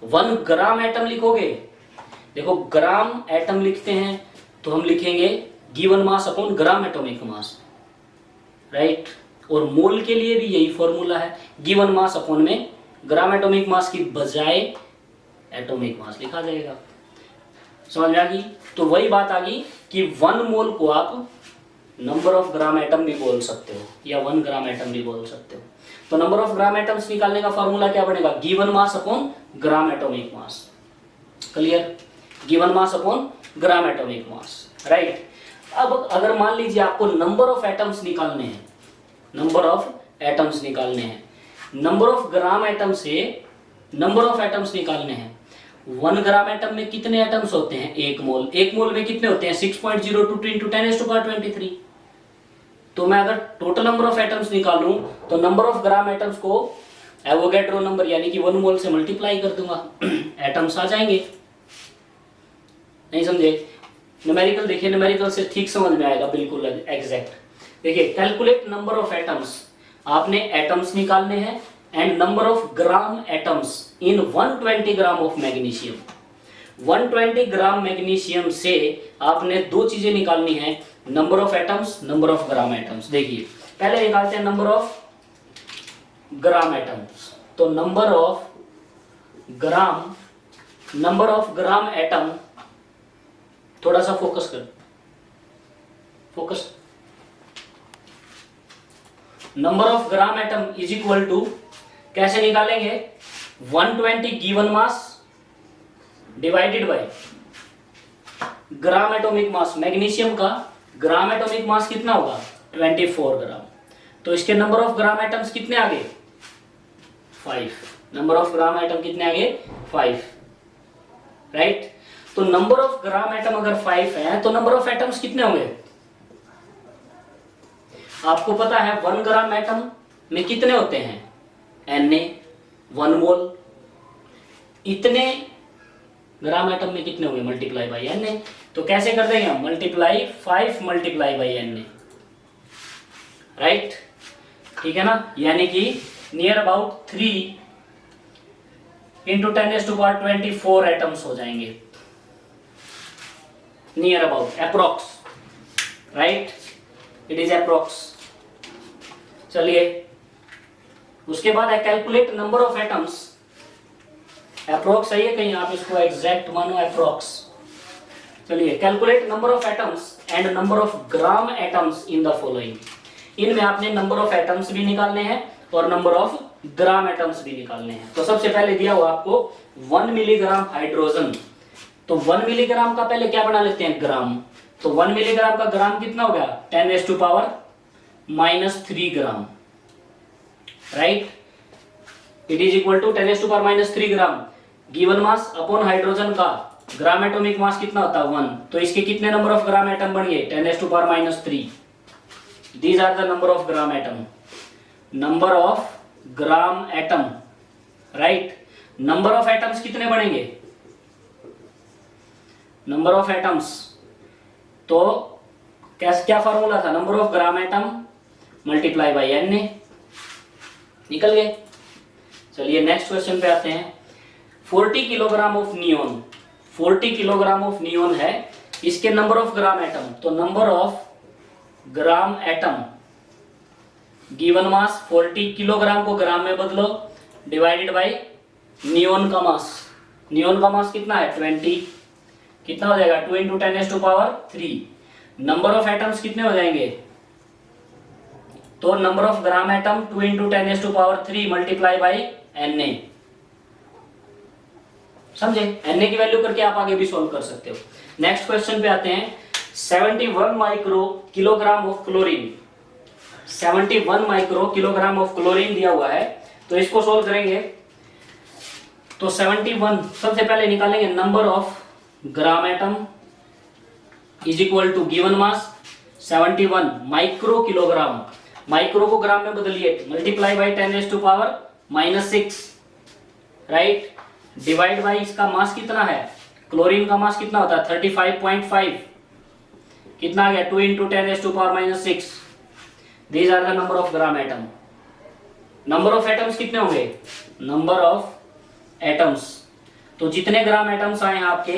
1 ग्राम एटम लिखोगे, देखो ग्राम एटम लिखते हैं तो हम लिखेंगे given mass upon gram atomic mass, right. और मोल के लिए भी यही फॉर्मूला है, गिवन मास अपॉन में ग्राम एटॉमिक मास की बजाय एटॉमिक मास लिखा जाएगा, समझ में आ गई। तो वही बात आ गई कि 1 मोल को आप नंबर ऑफ ग्राम एटम भी बोल सकते हो या 1 ग्राम एटम भी बोल सकते हो। तो नंबर ऑफ ग्राम एटम्स निकालने का फॉर्मूला क्या बनेगा, given mass upon gram atomic mass. Clear, given mass upon gram atomic mass, right. अब अगर मान लीजिए आपको नंबर ऑफ एटम्स निकालने हैं, नंबर ऑफ एटम्स निकालने हैं, नंबर ऑफ ग्राम एटम से नंबर ऑफ एटम्स निकालने हैं। 1 ग्राम एटम में कितने एटम्स होते हैं, 1 मोल। 1 मोल में कितने होते हैं, 6.022 इंटू 10⁻23। तो मैं अगर टोटल नंबर ऑफ एटम्स निकालूं तो नंबर ऑफ ग्राम एटम्स को एवोगैड्रो नंबर यानी कि 1 मोल से मल्टीप्लाई कर दूंगा, एटम्स आ जाएंगे। नहीं समझे, न्यूमेरिकल देखिए, न्यूमेरिकल से ठीक समझ में आएगा, बिल्कुल एग्जैक्ट। देखिए, कैलकुलेट नंबर ऑफ एटम्स, आपने एटम्स निकालने हैं and number of gram atoms in 120 gram of magnesium. 120 gram magnesium से आपने 2 चीजें निकालनी है, number of atoms, number of gram atoms. देखिए पहले निकालते हैं नंबर ऑफ ग्राम एटम्स। तो नंबर ऑफ ग्राम एटम, थोड़ा सा फोकस कर, focus. Number of gram atom is equal to, कैसे निकालेंगे, 120 given mass divided bye gram atomic mass. Magnesium का ग्राम एटॉमिक मास कितना होगा, 24 ग्राम। तो इसके नंबर ऑफ ग्राम एटम्स कितने आ गए, 5। नंबर ऑफ ग्राम एटम कितने आ गए, 5, राइट। तो नंबर ऑफ ग्राम एटम अगर 5 है तो नंबर ऑफ एटम्स कितने होंगे, आपको पता है 1 ग्राम एटम में कितने होते हैं, Na 1 मोल। इतने ग्राम एटम में कितने होंगे, मल्टीप्लाई बाई Na। तो कैसे कर देंगे हम, multiply 5 multiply by Na, right, ठीक है ना। यानी कि नियर अबाउट 3 इंटू 10⁻24 एटम्स हो जाएंगे, near about, approx, right, it is approx. चलिए उसके बाद है calculate number of atoms. Approx सही है, कहीं आप इसको एग्जैक्ट मानो, अप्रोक्स। चलिए calculate number of atoms and number of gram atoms in the following. इनमें आपने नंबर ऑफ एटम्स भी निकालने हैं और नंबर ऑफ ग्राम एटम्स भी निकालने हैं। तो सबसे पहले दिया हुआ आपको 1 मिलीग्राम हाइड्रोजन। तो 1 मिलीग्राम का पहले क्या बना लेते हैं, ग्राम। तो 1 मिलीग्राम का ग्राम कितना हो गया, 10⁻³ gram, right. It is equal to 10⁻³ gram. Given mass upon hydrogen का ग्राम एटॉमिक मास कितना होता है, 1। तो इसके कितने नंबर ऑफ ग्राम एटम बन गए, 10⁻³ these are the number of gram atom. Number of gram atom, right. Number of atoms कितने बनेंगे, नंबर ऑफ एटम्स, तो क्या फॉर्मूला था, number of gram atom multiply by Na, निकल गए। चलिए नेक्स्ट क्वेश्चन पे आते हैं। 40 kilogram of neon, 40 kilogram of neon है, इसके नंबर ऑफ ग्राम एटम। तो number of gram atom given mass 40, kilogram को ग्राम में बदलो, डिवाइडेड बाय नियोन का मास। नियोन का मास कितना है, 20, कितना हो जाएगा, 2 इंटू 10⁻³ नंबर ऑफ एटम्स कितने हो जाएंगे, तो number of gram atom 2 into 10⁻³ multiply by Na, समझे। Na की वैल्यू करके आप आगे भी सॉल्व कर सकते हो। नेक्स्ट क्वेश्चन पे आते हैं। 71 micro kilogram of chlorine, 71 micro kilogram of chlorine दिया हुआ है, तो इसको सोल्व करेंगे। तो 71 सबसे पहले निकालेंगे number of gram atom is equal to given mass 71 micro kilogram. Micro को ग्राम में बदलिए, multiply by 10⁻⁻6, right, divide by इसका मास कितना है, क्लोरीन का मास कितना होता है 35.5, कितना आ गया 2 into 10⁻⁻6। These are the number of gram atom. Number of atoms कितने होंगे, नंबर ऑफ एटम्स, तो जितने ग्राम एटम्स आए हैं आपके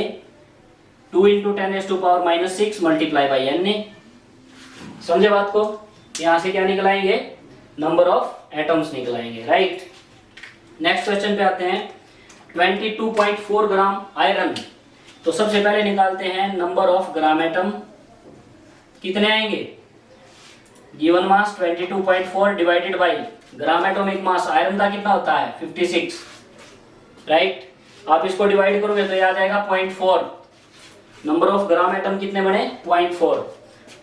2 इंटू 10⁻⁻6 मल्टीप्लाई बाई Na, समझे बात को। यहां से क्या निकलाएंगे, नंबर ऑफ एटम्स निकलाएंगे, राइट। नेक्स्ट क्वेश्चन पे आते हैं। 22.4 ग्राम आयरन, तो सबसे पहले निकालते हैं नंबर ऑफ ग्राम एटम, कितने आएंगे, given mass 22.4 divided by gram atomic mass iron का कितना होता है 56, राइट। आप इसको डिवाइड करोगे तो ये आ जाएगा 0.4। नंबर ऑफ ग्राम एटम कितने बने, 0.4।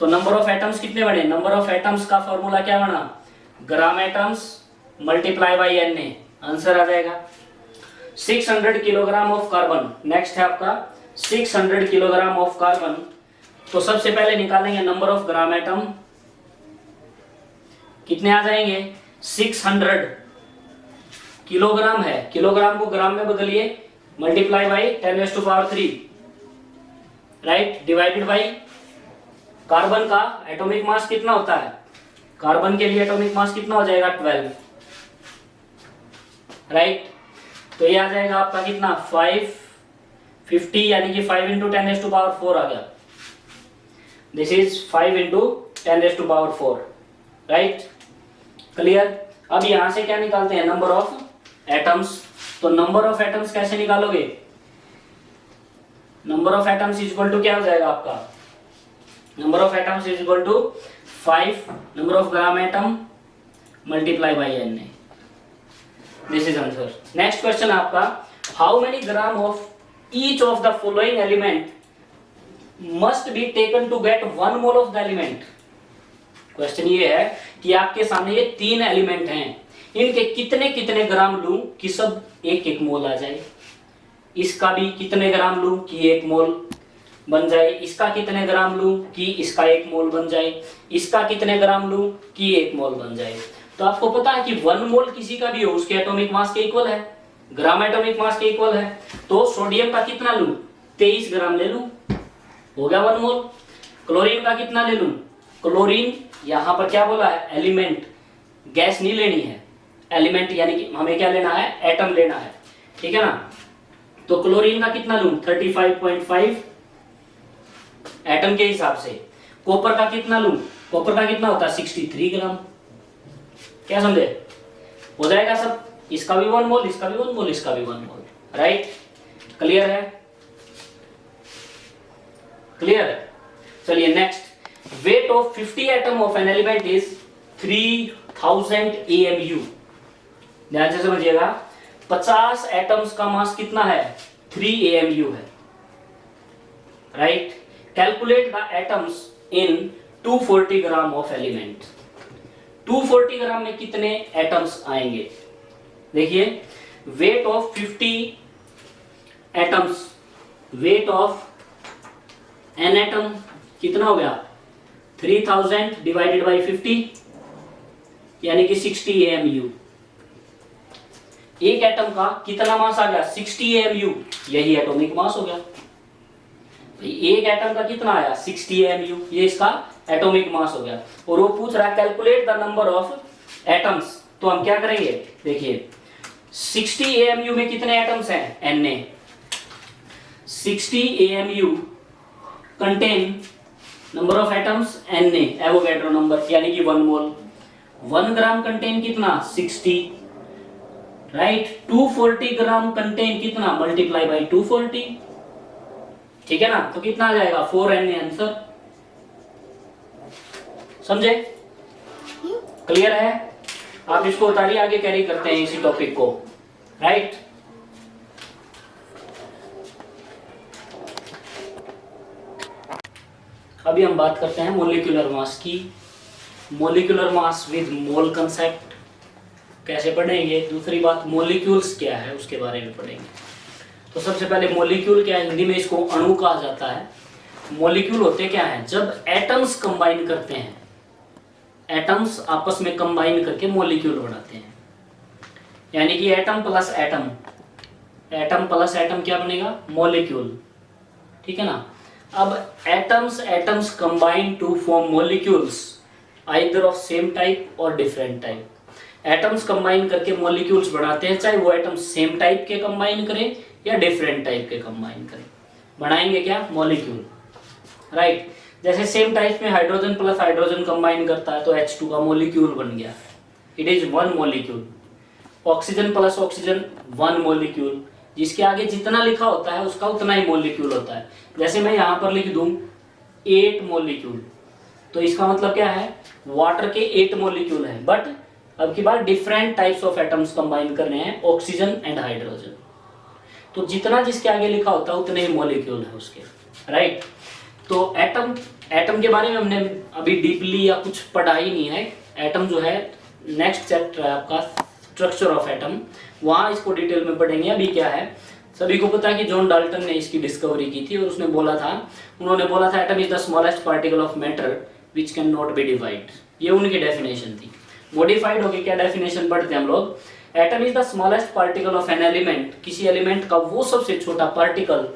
तो नंबर ऑफ एटम्स कितने बने, नंबर ऑफ एटम्स का फॉर्मूला क्या बना, gram atoms multiply by Na, answer आ जाएगा। 600 किलोग्राम ऑफ कार्बन, नेक्स्ट है आपका 600 किलोग्राम ऑफ कार्बन। तो सबसे पहले निकालेंगे नंबर ऑफ ग्राम एटम, कितने आ जाएंगे 600 किलोग्राम है, किलोग्राम को ग्राम में बदलिए, multiply by 10⁻3, right, divided by carbon का एटॉमिक मास कितना होता है, कार्बन के लिए एटॉमिक मास कितना हो जाएगा 12, राइट। तो ये आ जाएगा आपका कितना 550, यानी कि 5 इंटू 10⁻4 आ गया। This is 5 into 10⁻4, right, clear. अब यहां से क्या निकालते हैं, नंबर ऑफ एटम्स। तो नंबर ऑफ एटम्स कैसे निकालोगे, number of atoms is equal to क्या हो जाएगा आपका, number of atoms is equal to 5 number of gram atom multiply by Na. This is answer. Next question आपका, how many gram of each of the following element must be taken to gate 1 mole of the element. Question ये है कि आपके सामने ये 3 एलिमेंट हैं, इनके कितने कितने ग्राम लूं कि सब एक एक मोल आ जाए. इसका भी कितने ग्राम लूं कि 1 मोल बन जाए, इसका कितने ग्राम लूं कि इसका 1 मोल बन जाए, इसका कितने ग्राम लूं कि 1 मोल बन जाए. तो आपको पता है कि 1 मोल किसी का भी हो उसके एटॉमिक मास के इक्वल है, ग्राम एटॉमिक मास के इक्वल है. तो सोडियम का कितना लूं, 23 ग्राम ले लूं, हो गया 1 मोल. क्लोरीन का कितना ले लूं, क्लोरीन यहां पर क्या बोला है, एलिमेंट, गैस नहीं लेनी है, एलिमेंट यानी कि हमें क्या लेना है, एटम लेना है, ठीक है ना. तो क्लोरीन का कितना लूं, 35.5 एटम के हिसाब से. कॉपर का कितना लूं, कॉपर का कितना होता है 63 ग्राम. क्या समझे, हो जाएगा सब, इसका भी 1 मोल, इसका भी 1 मोल, इसका भी 1 मोल. राइट, क्लियर है, क्लियर है. चलिए next, weight of 50 atom of an element is 3000 AMU. ध्यान से समझिएगा, 50 एटम्स का मास कितना है, 3 AMU है. Right, calculate the atoms in 240 gram of element. 240 ग्राम में कितने एटम्स आएंगे. देखिए, weight of 50 atoms, weight of an atom कितना हो गया, 3000 डिवाइडेड बाई 50 यानी कि 60 AMU. एक एटम का कितना मास आ गया, 60 AMU, यही एटॉमिक मास हो गया. एक एटम का कितना आया, 60 AMU, ये इसका एटॉमिक मास हो गया. और वो पूछ रहा है calculate the number of atoms. तो हम क्या करेंगे, देखिए 60 AMU में कितने एटम्स हैं, Na. 60 AMU contain number of atoms Na, Avogadro number यानी कि 1 मोल. 1 ग्राम कंटेन कितना, 60. राइट, 240 ग्राम कंटेन कितना, मल्टीप्लाई बाई 240, ठीक है ना. तो कितना आ जाएगा, 4 Na आंसर. समझे, क्लियर है. आप इसको उतारिए, आगे कैरी करते हैं इसी टॉपिक को. राइट, अभी हम बात करते हैं मोलिकुलर मास की. Molecular mass with mole concept कैसे पढ़ेंगे. दूसरी बात, मोलिक्यूल्स क्या है उसके बारे में पढ़ेंगे. तो सबसे पहले मोलिक्यूल क्या है, हिंदी में इसको अणु कहा जाता है. मोलिक्यूल होते क्या हैं, जब एटम्स कंबाइन करते हैं, एटम्स आपस में कंबाइन करके मोलिक्यूल बनाते हैं. यानी कि atom plus atom, atom plus atom क्या बनेगा, मोलिक्यूल, ठीक है ना. अब atoms combine to form molecules either of same type और डिफरेंट टाइप. एटम्स कंबाइन करके मॉलिक्यूल्स बनाते हैं, चाहे वो एटम्स सेम टाइप के कंबाइन करें या डिफरेंट टाइप के कंबाइन करें, बनाएंगे क्या, मॉलिक्यूल. राइट, जैसे सेम टाइप में हाइड्रोजन प्लस हाइड्रोजन कंबाइन करता है तो H2 का मॉलिक्यूल बन गया, it is 1 molecule. Oxygen plus oxygen 1 molecule, जिसके आगे जितना लिखा होता है उसका उतना ही मॉलिक्यूल होता है. जैसे मैं यहाँ पर लिख दूं 8 मॉलिक्यूल, तो इसका मतलब क्या है, वाटर के 8 मॉलिक्यूल है. बट अब की बार different types of atoms combine करने हैं, ऑक्सीजन एंड हाइड्रोजन. तो जितना जिसके आगे लिखा होता है उतने ही मॉलिक्यूल है उसके. राइट, तो एटम के बारे में हमने अभी डीपली या कुछ पढ़ा ही नहीं है. एटम जो है नेक्स्ट चैप्टर है आपका, स्ट्रक्चर ऑफ एटम, वहां इसको डिटेल में पढ़ेंगे. अभी क्या है, सभी को पता है कि जॉन डाल्टन ने इसकी डिस्कवरी की थी और उसने बोला था, उन्होंने बोला था atom is the smallest particle of matter which can not be divide. ये उनकी डेफिनेशन थी. मॉडिफाइड होके क्या डेफिनेशन पढ़ते हैं हम लोग, atom is the smallest particle of an element, किसी एलिमेंट का वो सबसे छोटा पार्टिकल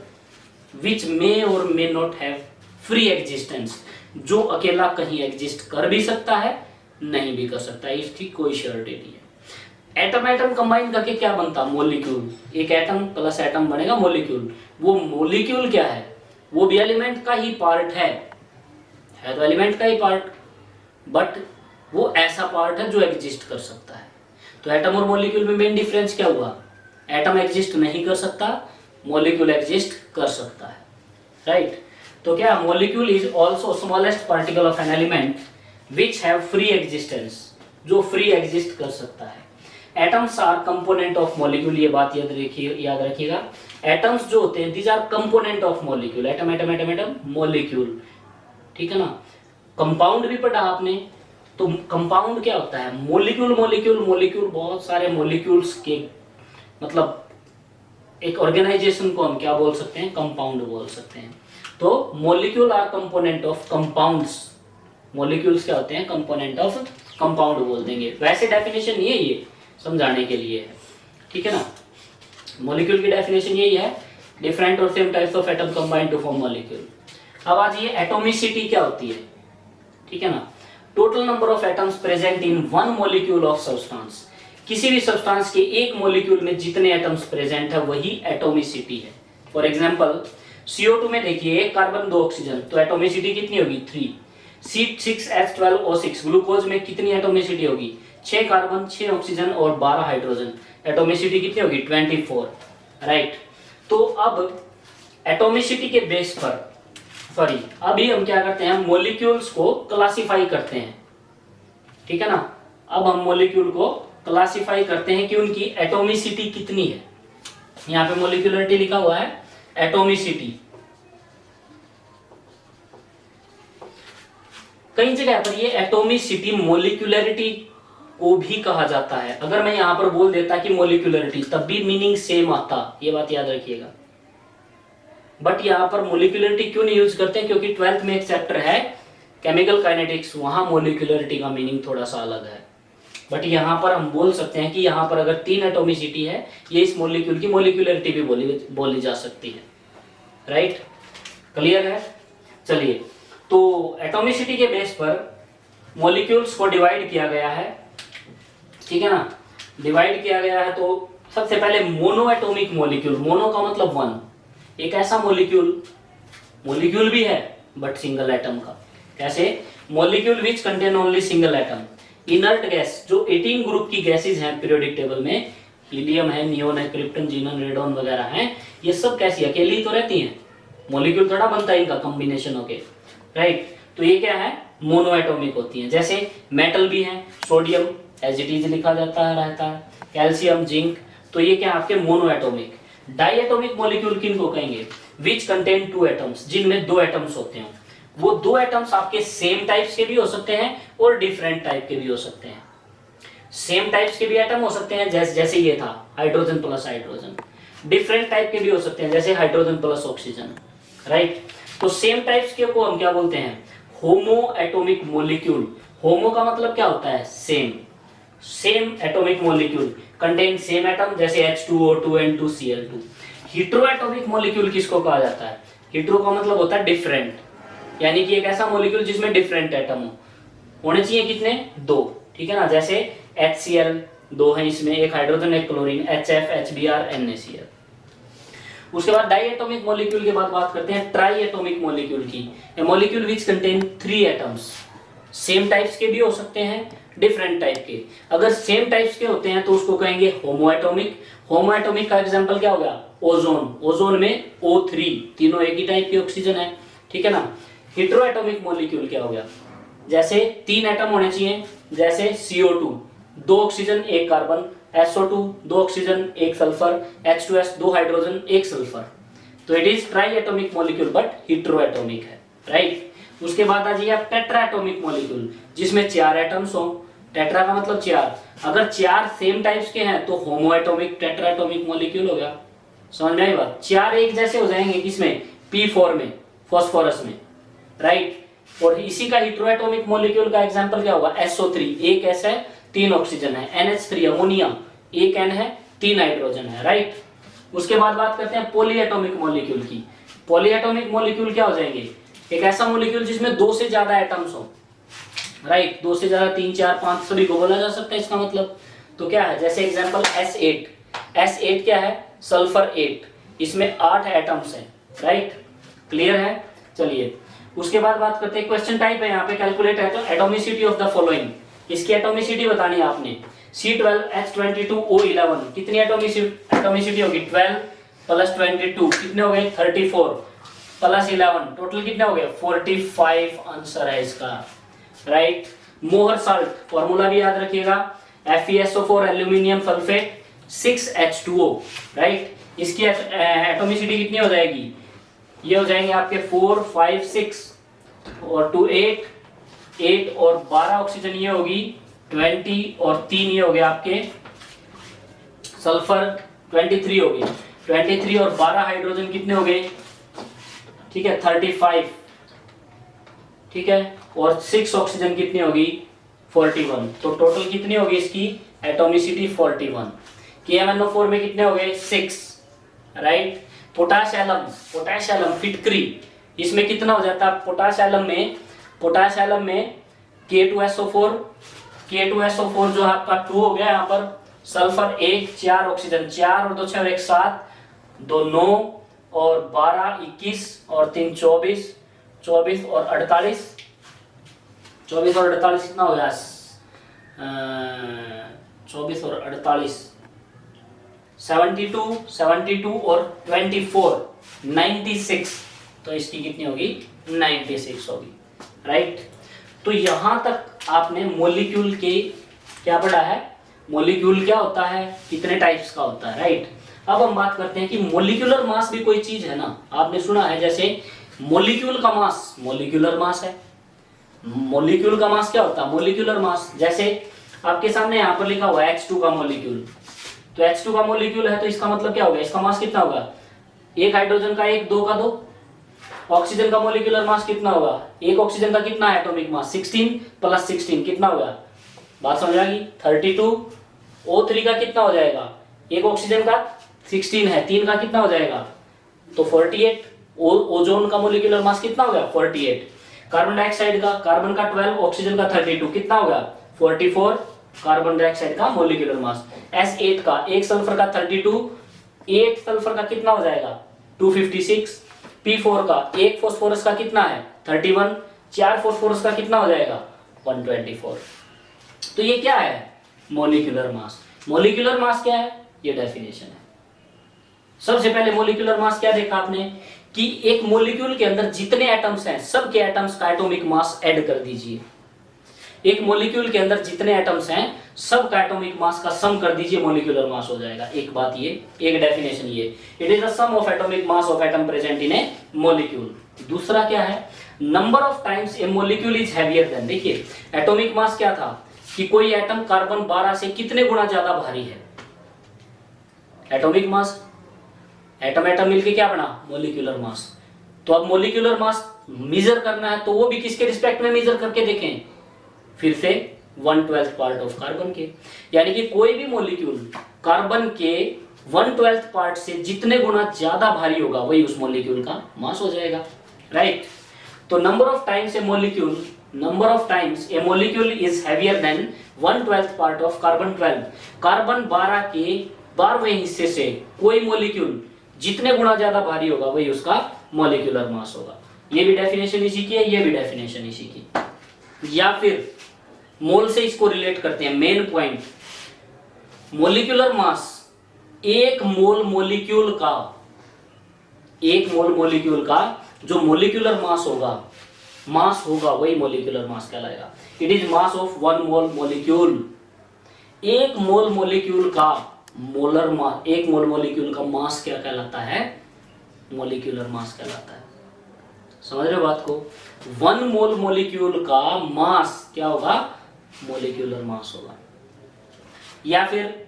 विच मे और may not have free existence, जो अकेला कहीं एग्जिस्ट कर भी सकता है नहीं भी कर सकता है, इसकी कोई श्योरिटी नहीं है. एटम कंबाइन करके क्या बनता, मॉलिक्यूल. एक एटम प्लस एटम बनेगा मॉलिक्यूल. वो मॉलिक्यूल क्या है, वो भी एलिमेंट का ही पार्ट है तो एलिमेंट का ही पार्ट, बट वो ऐसा पार्ट है जो एग्जिस्ट कर सकता है. तो एटम और मॉलिक्यूल में मेन डिफरेंस क्या हुआ, एटम एग्जिस्ट नहीं कर सकता, मॉलिक्यूल एग्जिस्ट कर सकता है. राइट, तो क्या, molecule is also smallest particle of an element which have free existence. जो फ्री एग्जिस्ट कर सकता है। Atoms R component of molecule, ये बात याद रखिएगा। एटम्स जो होते हैं these R component of molecule, atom atom atom atom molecule, ठीक है ना। कंपाउंड भी पढ़ा आपने, तो कंपाउंड क्या होता है? मॉलिक्यूल मॉलिक्यूल मॉलिक्यूल, बहुत सारे मॉलिक्यूल्स के मतलब एक ऑर्गेनाइजेशन को हम क्या बोल सकते हैं? कंपाउंड बोल सकते हैं। तो molecule R component of compounds, molecules क्या होते हैं? कंपोनेंट ऑफ कंपाउंड बोल देंगे। वैसे डेफिनेशन ये समझाने के लिए है, ठीक है ना। मॉलिक्यूल की डेफिनेशन यही है, डिफरेंट और same types of atom combined to form molecule. अब आज ये एटॉमिसिटी क्या होती है, ठीक है ना। Total number of atoms present in one molecule of substance, किसी भी सब्सटेंस के एक मॉलिक्यूल में जितने एटम्स प्रेजेंट है वही एटॉमिसिटी है। फॉर एग्जांपल CO2 में देखिए, एक कार्बन 2 ऑक्सीजन, तो एटॉमिसिटी कितनी होगी? 3। C6H12O6 ग्लूकोज में कितनी एटॉमिसिटी होगी? 6 कार्बन 6 ऑक्सीजन और 12 हाइड्रोजन, एटॉमिसिटी कितनी होगी? 24, राइट। तो अब एटॉमिसिटी के बेस पर अभी हम क्या करते हैं? मॉलिक्यूल्स को क्लासिफाई करते हैं, ठीक है ना। अब हम मॉलिक्यूल को क्लासिफाई करते हैं कि उनकी एटॉमिसिटी कितनी है। यहाँ पे मॉलिक्यूलरिटी लिखा हुआ है, एटॉमिसिटी। कई जगह पर ये एटॉमिसिटी मॉलिक्यूलरिटी को भी कहा जाता है। अगर मैं यहां पर बोल देता कि मॉलिक्यूलरिटी, तब भी मीनिंग सेम आता, ये बात याद रखिएगा। बट यहां पर मॉलिक्यूलरिटी क्यों नहीं यूज करते? क्योंकि 12th में एक चैप्टर है केमिकल काइनेटिक्स, वहां मॉलिक्यूलरिटी का मीनिंग थोड़ा सा अलग है। बट यहां पर हम बोल सकते हैं कि यहां पर अगर 3 एटॉमिसिटी है, ये इस मॉलिक्यूल की मॉलिक्यूलरिटी भी बोली जा सकती है, राइट। क्लियर है? चलिए, तो एटॉमिसिटी के बेस पर मॉलिक्यूल्स को डिवाइड किया गया है, ठीक है ना। डिवाइड किया गया है तो सबसे पहले मोनो एटॉमिक मॉलिक्यूल, मोनो का मतलब 1, एक ऐसा मॉलिक्यूल भी है बट सिंगल एटम का। कैसे? Molecule which contain only single atom. Inert gas, जो 18 ग्रुप की गैसेज हैं पीरियोडिक टेबल में, हीलियम है, नियोन है, क्रिप्टन, जीनन, रेडॉन वगैरह हैं, ये सब कैसी अकेली तो रहती हैं, मॉलिक्यूल थोड़ा बनता है इनका कॉम्बिनेशन होके, राइट। तो ये क्या है? मोनो एटॉमिक होती हैं। जैसे मेटल भी है, सोडियम एज इट इज लिखा जाता है, रहता है, कैल्शियम, जिंक, तो ये क्या आपके monoatomic. Diatomic molecule किनको कहेंगे? विच कंटेन 2 एटम्स, जिनमें 2 एटम्स होते हैं। वो 2 एटम्स आपके सेम टाइप्स के भी हो सकते हैं और डिफरेंट टाइप के भी हो सकते हैं। सेम टाइप्स के भी एटम हो सकते हैं, जैसे ये था hydrogen plus hydrogen. Different type के भी हो सकते हैं, जैसे हाइड्रोजन प्लस ऑक्सीजन, राइट। तो सेम टाइप्स के को हम क्या बोलते हैं? होमो एटॉमिक मॉलिक्यूल। होमो का मतलब क्या होता है? Same atomic molecule contain same atom, जैसे H2O2 N2 Cl2। Hetero atomic molecule किसको कहा जाता है? हीट्रो का मतलब होता है डिफरेंट, यानी कि एक ऐसा मॉलिक्यूल जिसमें डिफरेंट एटम होने चाहिए। कितने? 2, ठीक है ना। जैसे HCl 2 है इसमें, एक हाइड्रोजन एक क्लोरीन, HF HBr NaCl। उसके बाद डाई एटॉमिक मॉलिक्यूल के बाद बात करते हैं ट्राई एटॉमिक मॉलिक्यूल की। A molecule which contain 3 atoms, same types के भी हो सकते हैं, डिफरेंट टाइप के। अगर सेम टाइप्स के होते हैं तो उसको कहेंगे होमो एटॉमिक। होमो एटॉमिक का एग्जांपल क्या होगा? ओजोन। ओजोन में O3, तीनों एक ही टाइप की ऑक्सीजन है, ठीक है ना। हेटेरो एटॉमिक मॉलिक्यूल क्या हो गया? जैसे 3 एटम होने चाहिए, जैसे CO2 2 oxygen 1 carbon, SO2 2 oxygen 1 sulphur, H2S 2 hydrogen 1 sulphur. तो it is tri atomic molecule but hetero atomic है, राइट। उसके बाद आ जाइए आप टेट्रा एटॉमिक मॉलिक्यूल, जिसमें 4 एटम्स हो। टेट्रा का मतलब 4, अगर 4 सेम टाइप्स के हैं तो होमो एटॉमिक टेट्रा एटॉमिक मॉलिक्यूल हो गया। समझ में आई बात? 4 एक जैसे हो जाएंगे किसमें? P4 में, फास्फोरस में, राइट। और इसी का हेटेरोएटॉमिक मॉलिक्यूल का एग्जांपल क्या होगा? SO3 एक S है 3 ऑक्सीजन है, NH3 अमोनिया एक N है 3 हाइड्रोजन है, राइट। उसके बाद बात करते हैं पॉलीएटॉमिक मॉलिक्यूल की। पॉलीएटॉमिक मॉलिक्यूल क्या हो जाएंगे? एक ऐसा मॉलिक्यूल जिसमें 2 से ज्यादा एटम्स हो, राइट। 2 से ज्यादा 3 4 5 सभी को बोला जा सकता है इसका मतलब। तो क्या है? जैसे एग्जांपल S8, S8 क्या है? सल्फर 8, इसमें 8 एटम्स हैं, राइट। क्लियर है? चलिए उसके बाद बात करते हैं क्वेश्चन टाइप है यहाँ पे, कैलकुलेट है तो एटॉमिसिटी ऑफ द फॉलोइंग। इसकी एटॉमिसिटी बतानी है आपने। C12H22O11 कितनी एटॉमिसिटी होगी? 12 प्लस 22 कितने हो गए? 34 प्लस 11 टोटल कितने हो गए? 45 आंसर है इसका, राइट। मोहर साल्ट, फॉर्मूला भी याद रखिएगा, FeSO4 aluminium sulphate 6H2O, right. इसकी एटॉमिसिटी कितनी हो जाएगी, ये हो जाएंगे आपके 4 5 6 और 2 8 और 12 ऑक्सीजन ये होगी 20 और 3 ये हो गया आपके सल्फर 23 हो गए, 23 और 12 हाइड्रोजन कितने हो गए, ठीक है 35, ठीक है, और 6 ऑक्सीजन कितनी होगी 41, तो टोटल कितनी होगी इसकी एटॉमिसिटी 41। KMnO4 में कितने हो गए 6, राइट। पोटाश एलम फिटकरी, इसमें कितना हो जाता है पोटाश एलम में K2SO4 जो आपका 2 हो गया, यहाँ पर सल्फर 1 4 ऑक्सीजन 4 और 2 6 और 1 7, 2 9 और 12 21 और 3 24 और 48, 24 और 48 कितना हो गया 24 और 48 72 और 24 96, तो इसकी कितनी होगी 96 होगी, राइट। तो यहां तक आपने मॉलिक्यूल के क्या पढ़ा है, मॉलिक्यूल क्या होता है, कितने टाइप्स का होता है, राइट। अब हम बात करते हैं कि मॉलिक्यूलर मास भी कोई चीज है ना, आपने सुना है जैसे मॉलिक्यूल का मास मॉलिक्यूलर मास है, मॉलिक्यूल का मास क्या होता है मॉलिक्यूलर मास। जैसे आपके सामने यहाँ पर लिखा हुआ है H2 का मॉलिक्यूल, तो H2 का मॉलिक्यूल है तो इसका मतलब क्या होगा, इसका मास कितना होगा, एक हाइड्रोजन का 1 2 का 2। ऑक्सीजन का मॉलिक्यूलर मास कितना होगा, एक ऑक्सीजन का कितना है एटॉमिक मास 16 + 16 कितना होगा, बात समझ आ गई 32। O3 का कितना हो जाएगा, एक ऑक्सीजन का 16 है, 3 का कितना हो जाएगा तो 48। ओजोन का मॉलिक्यूलर मास कितना होगा 48। कार्बन डाइऑक्साइड का, कार्बन का 12 ऑक्सीजन का 32 कितना होगा 44 कार्बन डाइऑक्साइड का मॉलिक्यूलर मास। S8 का, एक सल्फर का 32, 8 सल्फर का कितना हो जाएगा 256। P4 का, एक फास्फोरस का कितना है 31, 4 फास्फोरस का कितना हो जाएगा 124। तो ये क्या है मॉलिक्यूलर मास। मॉलिक्यूलर मास क्या है, ये डेफिनेशन है। सबसे पहले मॉलिक्यूलर मास क्या देखा आपने कि एक मॉलिक्यूल के अंदर जितने एटम्स हैं सबके एटम्स का एटॉमिक मास ऐड कर दीजिए। एक मॉलिक्यूल के अंदर जितने एटम्स हैं सब का एटॉमिक मास का सम कर दीजिए, मॉलिक्यूलर मास हो जाएगा। एक बात ये, एक डेफिनेशन ये, it is the sum of atomic mass of atom present in a molecule. दूसरा क्या है, number of times a molecule is heavier than. देखिए एटॉमिक मास क्या था कि कोई एटम कार्बन 12 से कितने गुना ज्यादा भारी है। एटॉमिक मास, एटम एटम मिलके क्या बना मॉलिक्यूलर मास। तो अब मॉलिक्यूलर मास मेजर करना है तो वो भी किसके रिस्पेक्ट में मेजर करके देखें, फिर से 1/12 पार्ट ऑफ कार्बन के, यानी कि कोई भी मॉलिक्यूल कार्बन के 1/12 पार्ट से जितने गुना ज्यादा भारी होगा वही उस मॉलिक्यूल का मास हो जाएगा, राइट। तो number of times a molecule is heavier then 1/12 part of carbon 12। Carbon 12 के 12वें हिस्से से कोई मॉलिक्यूल जितने गुना ज्यादा भारी होगा वही उसका मॉलिक्यूलर मास होगा। ये भी डेफिनेशन इसी की है, ये भी डेफिनेशन इसी की। या फिर मोल से इसको रिलेट करते हैं, मेन पॉइंट, मॉलिक्यूलर मास, एक मोल मॉलिक्यूल का जो मॉलिक्यूलर मास होगा वही मॉलिक्यूलर मास कहलाएगा। It is mass of 1 mole molecule. एक मोल मॉलिक्यूल का मोलर मास, एक मोल मॉलिक्यूल का मास क्या कहलाता है, मॉलिक्यूलर मास कहलाता है। समझ रहे हो बात को, 1 मोल मॉलिक्यूल का मास क्या होगा, मॉलिक्यूलर मास होगा। या फिर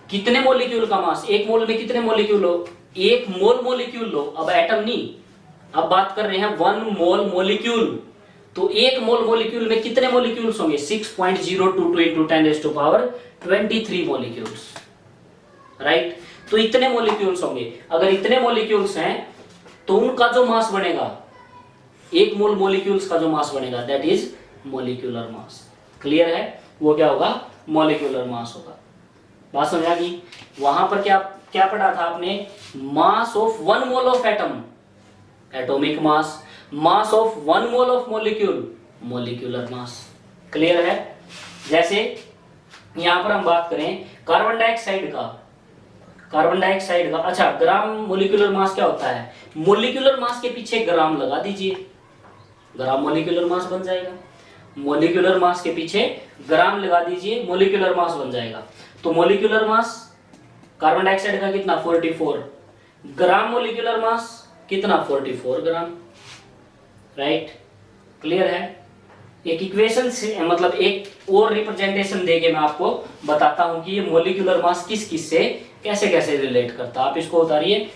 कितने मॉलिक्यूल का मास, एक मोल में कितने मॉलिक्यूल हो, एक मोल मॉलिक्यूल लो, अब एटम नहीं, अब बात कर रहे हैं 1 मोल मॉलिक्यूल। तो एक मोल मॉलिक्यूल में कितने मॉलिक्यूल्स होंगे, 6.022 × 10⁻23 मॉलिक्यूल्स, राइट। तो इतने मॉलिक्यूल्स होंगे। अगर इतने मॉलिक्यूल्स हैं तो उनका जो मास बनेगा, एक मोल मॉलिक्यूल्स का जो मास बनेगा that is molecular mass. Clear है, वो क्या होगा, मॉलिक्यूलर मास होगा। बात समझ आ गई। वहां पर क्या क्या पढ़ा था आपने, mass of 1 mole of atom atomic mass, mass of 1 mole of molecule molecular mass. Clear है। जैसे यहां पर हम बात करें कार्बन डाइऑक्साइड का, अच्छा ग्राम मॉलिक्यूलर मास क्या होता है, मॉलिक्यूलर मास के पीछे ग्राम लगा दीजिए, ग्राम मॉलिक्यूलर मास बन जाएगा। मोलिकुलर मास के पीछे ग्राम लगा दीजिए, मोलिकुलर मास बन जाएगा। तो मोलिकुलर मास कार्बन डाइऑक्साइड का कितना 44, ग्राम मोलिकुलर मास कितना 44 ग्राम। राइट, क्लियर है। एक इक्वेशन से मतलब एक और रिप्रेजेंटेशन देके मैं आपको बताता हूं कि ये मोलिकुलर मास किस किस से कैसे कैसे रिलेट करता है। आप इसको उतारिए।